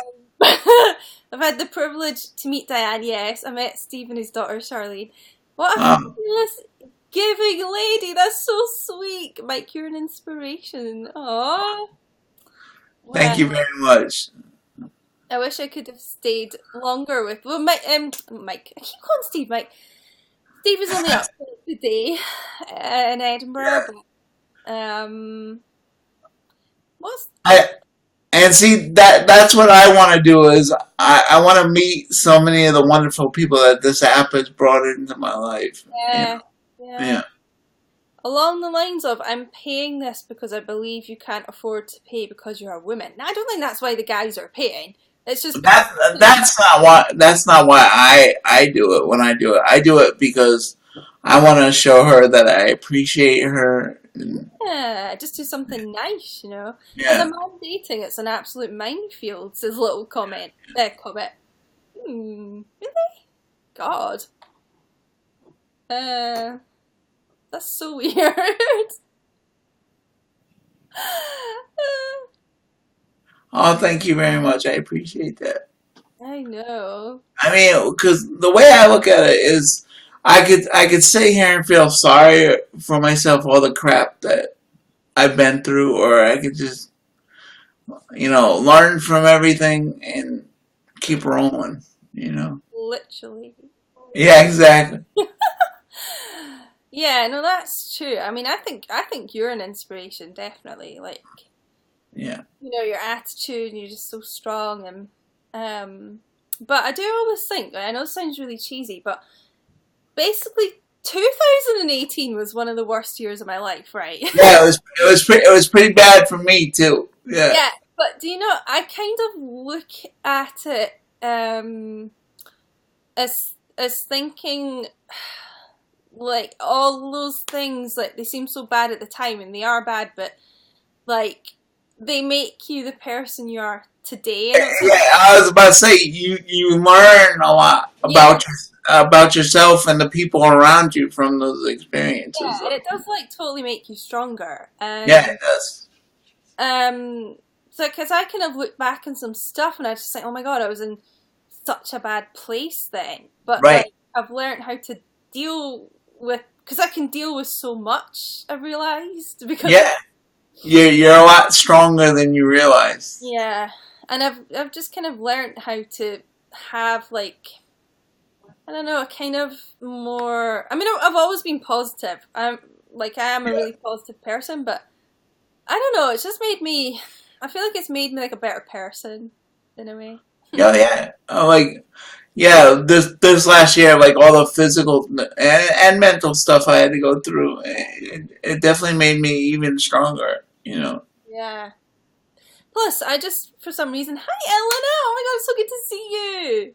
I've had the privilege to meet Diane, yes. I met Steve and his daughter, Charlene. What a Um, fabulous giving lady. That's so sweet. Mike, you're an inspiration. Aww. thank you Wow. very much. I wish I could have stayed longer with. Well, Mike. I keep calling Steve Mike. Steve is only up today in Edinburgh, Yeah. but what's I and see that's what I want to do is I want to meet so many of the wonderful people that this app has brought into my life. You yeah, know. yeah. Yeah. Along the lines of I'm paying this because I believe you can't afford to pay because you're a woman. Now I don't think that's why the guys are paying. It's just because That's not why I do it when I do it. I do it because I want to show her that I appreciate her. And, yeah, just do something nice. As a yeah. man dating, it's an absolute minefield. Says little comment. Comment. Really? God. Uh, That's so weird. Oh, thank you very much. I appreciate that. I know. I mean, because the way I look at it is, I could sit here and feel sorry for myself, all the crap that I've been through, or I could just, learn from everything and keep rolling. You know. Literally. Yeah, exactly. Yeah, no, that's true. I mean, I think you're an inspiration, definitely. Like, Yeah. your attitude, and you're just so strong, and but I do always think, I know it sounds really cheesy, but basically 2018 was one of the worst years of my life, right? Yeah, it was pretty bad for me too. Yeah. Yeah, but do you know, I kind of look at it as thinking like all those things, like they seem so bad at the time, and they are bad, but like they make you the person you are today. And it's Yeah, like, I was about to say you learn a lot yeah, about yourself and the people around you from those experiences. yeah, it does like totally make you stronger. Yeah, it does. Um, so because I kind of look back on some stuff, and I just think, oh my god, I was in such a bad place then. But Right. like I've learned how to deal with, because I can deal with so much. I realized because Yeah, you're a lot stronger than you realize. yeah, and I've just kind of learned how to have like, I don't know, a kind of more. I mean, I've always been positive. I am a Yeah. really positive person, but I don't know. It's just made me. I feel like it's made me like a better person in a way. Yeah, yeah. Like, yeah, this last year, like all the physical and mental stuff I had to go through, it definitely made me even stronger. You know. Yeah. Plus, I just for some reason, hi Elena. Oh my god, it's so good to see you.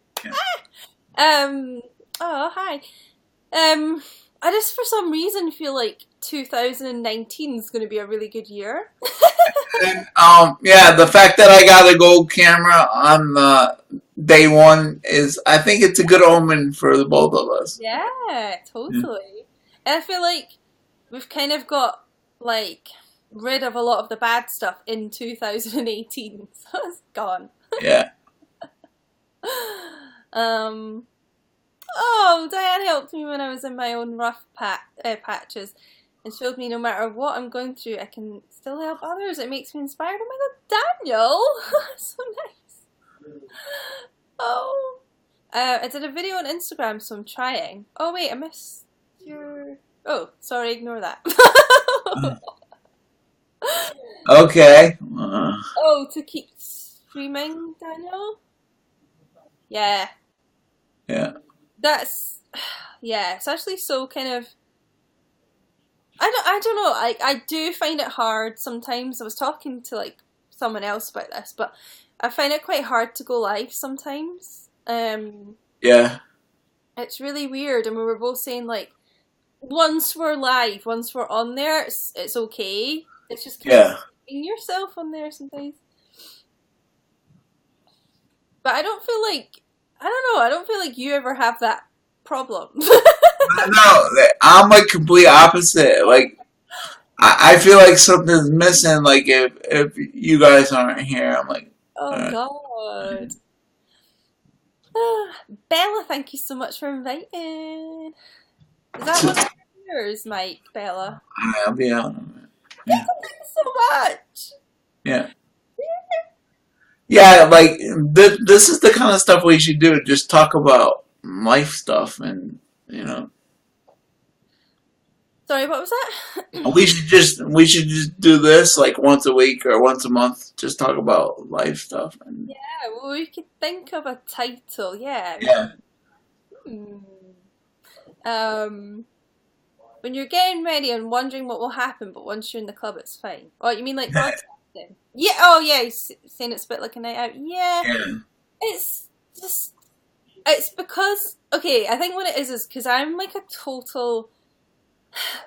Yeah. Um. Oh hi. Um. I just for some reason feel like 2019 is going to be a really good year. And yeah, the fact that I got a gold camera on day one is, I think it's a good omen for the both of us. Yeah, Yeah. totally. And I feel like we've kind of got like rid of a lot of the bad stuff in 2018, so it's gone. Yeah. Um. Oh, Diane helped me when I was in my own rough patches, and showed me no matter what I'm going through, I can still help others. It makes me inspired. Oh my god, Daniel! So nice. Oh. I did a video on Instagram, so I'm trying. Oh wait, I missed your. Oh, sorry, ignore that. Okay. Oh, to keep streaming, Daniel? Yeah, Yeah. that's. Yeah, it's actually so kind of. I don't know. I do find it hard sometimes. I was talking to like someone else about this, but I find it quite hard to go live sometimes. Yeah. It's really weird, and we were both saying like once we're live, once we're on there, it's okay. It's just kind of Yeah. being yourself on there sometimes. But I don't feel like, I don't know. I don't feel like you ever have that problem. No, I'm like complete opposite. Like, I feel like something's missing. Like, if you guys aren't here, I'm like, Oh uh, God. Ah, Bella, thank you so much for inviting. Is that one of yours, Mike, Bella? I'll be out. Yeah. Thank you so much. Yeah. Yeah, like this is the kind of stuff we should do. Just talk about life stuff, and you know, Sorry, what was that? we should just do this like once a week or once a month. Just talk about life stuff, and Yeah, well, we could think of a title. Yeah. yeah, Hmm. Um, when you're getting ready and wondering what will happen, but once you're in the club, it's fine. Oh, you mean like broadcasting? Yeah. Oh, yeah. Saying it's a bit like a night out. Yeah. yeah, It's just. It's because okay. I think what it is because I'm like a total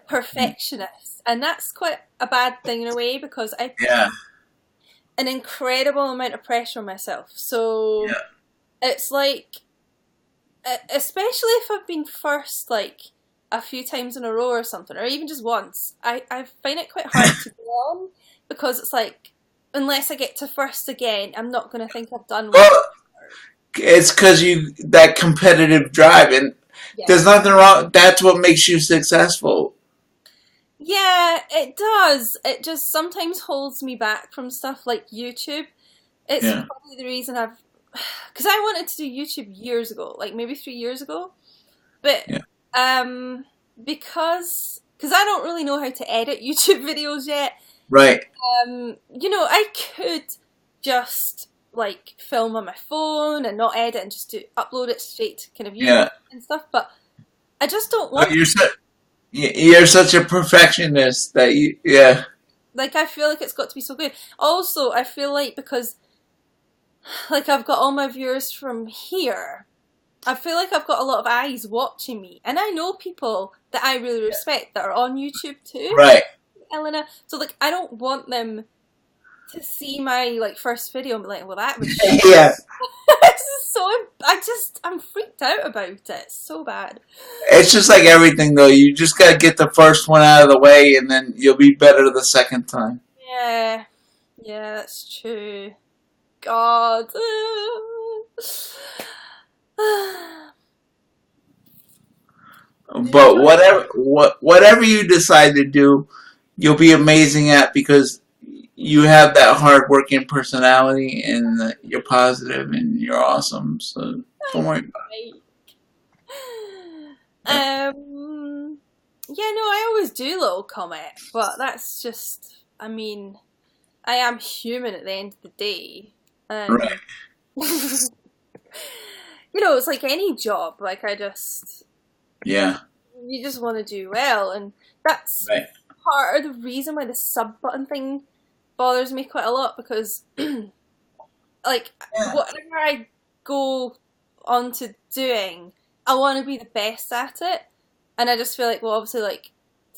perfectionist, and that's quite a bad thing in a way because I put yeah, an incredible amount of pressure on myself. So yeah, it's like, especially if I've been first like a few times in a row or something, or even just once, I find it quite hard to go on because it's like, unless I get to first again, I'm not going to think I've done well. Well, it's because you that competitive drive, and Yeah. there's nothing wrong. That's what makes you successful. Yeah, it does. It just sometimes holds me back from stuff like YouTube. It's Yeah, probably the reason because I wanted to do YouTube years ago, like maybe 3 years ago, but yeah, um, because I don't really know how to edit YouTube videos yet. right. I could just like film on my phone and not edit and just upload it straight to kind of YouTube Yeah, and stuff, but I just don't but want you're such a perfectionist that you yeah like I feel like it's got to be so good. Also, I feel like because like I've got all my viewers from here, I feel like I've got a lot of eyes watching me, and I know people that I really respect that are on YouTube too, right. Elena. So like I don't want them to see my like first video and be like, well, that was shit. Yeah, This is so I'm freaked out about it. It's so bad. it's just like everything though. You just gotta get the first one out of the way, and then you'll be better the second time. Yeah, yeah, that's true. God. But whatever you decide to do, you'll be amazing at because you have that hardworking personality and you're positive and you're awesome. So don't worry about it. Yeah, no, I always do little comment, but that's just, I mean, I am human at the end of the day. And, Right. it's like any job, like Yeah. you just want to do well, and that's Right. part of the reason why the sub button thing bothers me quite a lot because, like, Yeah. whatever I go on to doing, I want to be the best at it, and I just feel like, well, obviously, like,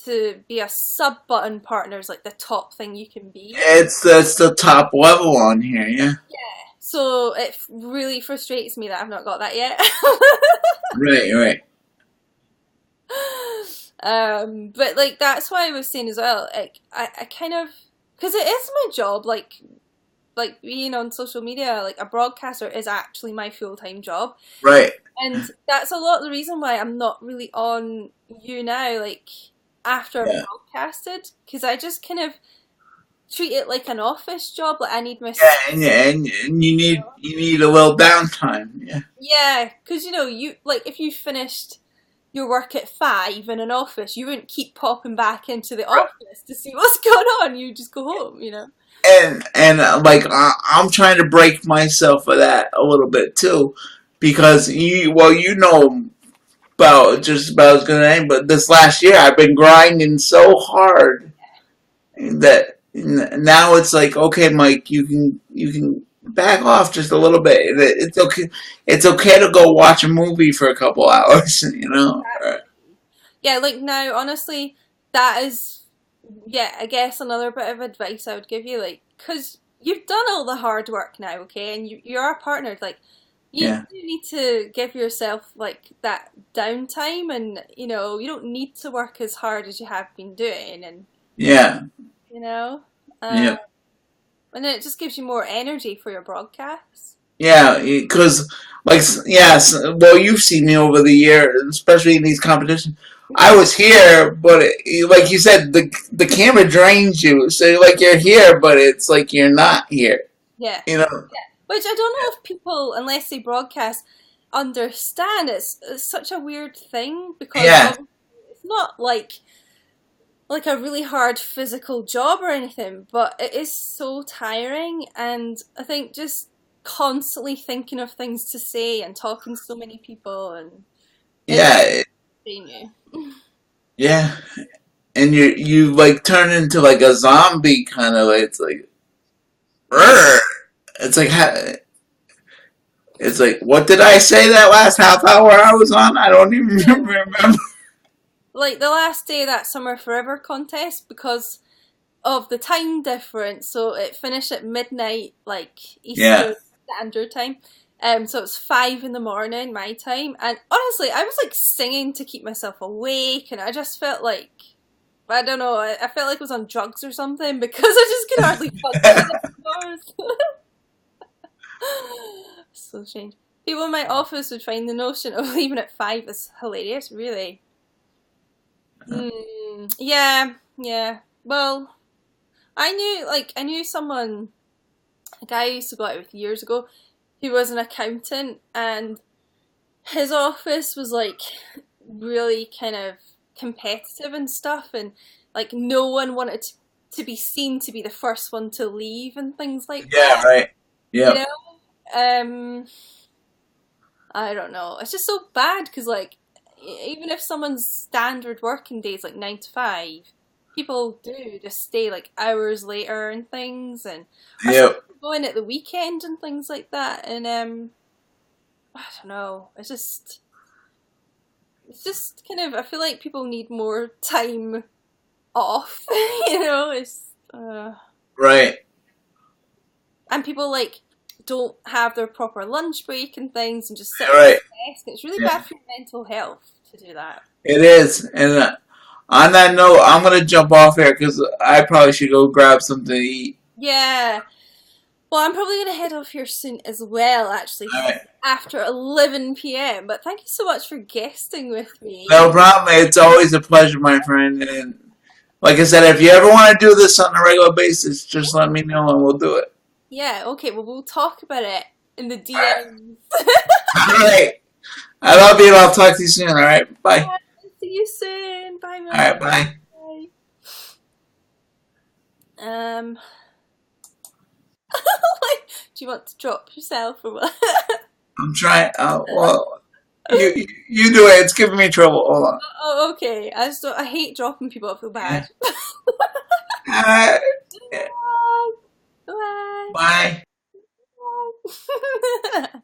to be a sub button partner is like the top thing you can be. That's the top level on here. Yeah. So it really frustrates me that I've not got that yet. Right. Right. But like that's why I was saying as well. Like I kind of because it is my job. Like being on social media, like a broadcaster is actually my full-time job, Right. and that's a lot of the reason why I'm not really on YouNow. Like after I've Yeah. broadcasted, because I just kind of treat it like an office job. Like I need my Yeah. And you need a little downtime. Yeah. yeah, because you like if you finished your work at 5 in an office, you wouldn't keep popping back into the Right. office to see what's going on. You just go home. And like I'm trying to break myself of that a little bit too, because you know about just about as good as any. But this last year, I've been grinding so hard that now it's like, okay, Mike, you can back off just a little bit. It's okay. It's okay to go watch a movie for a couple hours. You know. Yeah, like now, honestly, that is, yeah, I guess another bit of advice I would give you, like, because you've done all the hard work now, okay, and you are partnered, like, you Yeah. do need to give yourself, like, that downtime, and, you don't need to work as hard as you have been doing, and, Yeah. you know, Yeah. um, and then it just gives you more energy for your broadcasts. Yeah, because like yes, well, you've seen me over the years, especially in these competitions. I was here, but like you said, the camera drains you. So like you're here, but it's like you're not here. Yeah. You know? Which I don't know if people, unless they broadcast, understand. It's such a weird thing because Yeah, it's not like a really hard physical job or anything, but it is so tiring, and I think just constantly thinking of things to say and talking to so many people, and it does yeah, drain you. yeah. And you like turn into like a zombie kind of. Like, it's like, Yeah. "Rrr." It's like it's like what did I say that last half hour I was on? I don't even Yeah. remember. Like the last day of that Summer Forever contest, because of the time difference, so it finished at midnight, like Yeah, Eastern Standard Time. So it's 5 in the morning my time, and honestly, I was like singing to keep myself awake, and I just felt like I don't know, I felt like I was on drugs or something because I just could hardly function outdoors. So strange. People in my office would find the notion of leaving at 5 is hilarious, really. Yeah, yeah. Well, I knew someone, a guy I used to go out with years ago, who was an accountant, and his office was like really kind of competitive and stuff, and like no one wanted to be seen to be the first one to leave and things like Yeah, that, right. you Yep. know? Um, I don't know. It's just so bad because, like, even if someone's standard working day is like 9 to 5, people do just stay like hours later and things, and or some Yep. people go in at the weekend and things like that. And I don't know. It's just kind of. I feel like people need more time off. It's Right. and people like don't have their proper lunch break and things and just sit at Right. the desk. It's really Yeah. bad for your mental health to do that. It is. And on that note, I'm gonna jump off here because I probably should go grab something to eat. Yeah. Well, I'm probably going to head off here soon as well, actually, All 'cause right. it's after 11 p.m. But thank you so much for guesting with No me. problem. It's always a pleasure, my friend. And like I said, if you ever want to do this on a regular basis, just let me know and we'll do it. Yeah, okay, well, we'll talk about it in the All right. DMs. All right. I love you. And I'll talk to you soon. All right. Bye. Yeah, see you soon. Bye, All man. right. Bye. Bye. Um, like, do you want to drop yourself or what? I'm trying. Well, you do it. It's giving me trouble. Hold on. Oh, okay. I hate dropping people. I feel Yeah. bad. Uh, Bye. Bye. bye. Bye.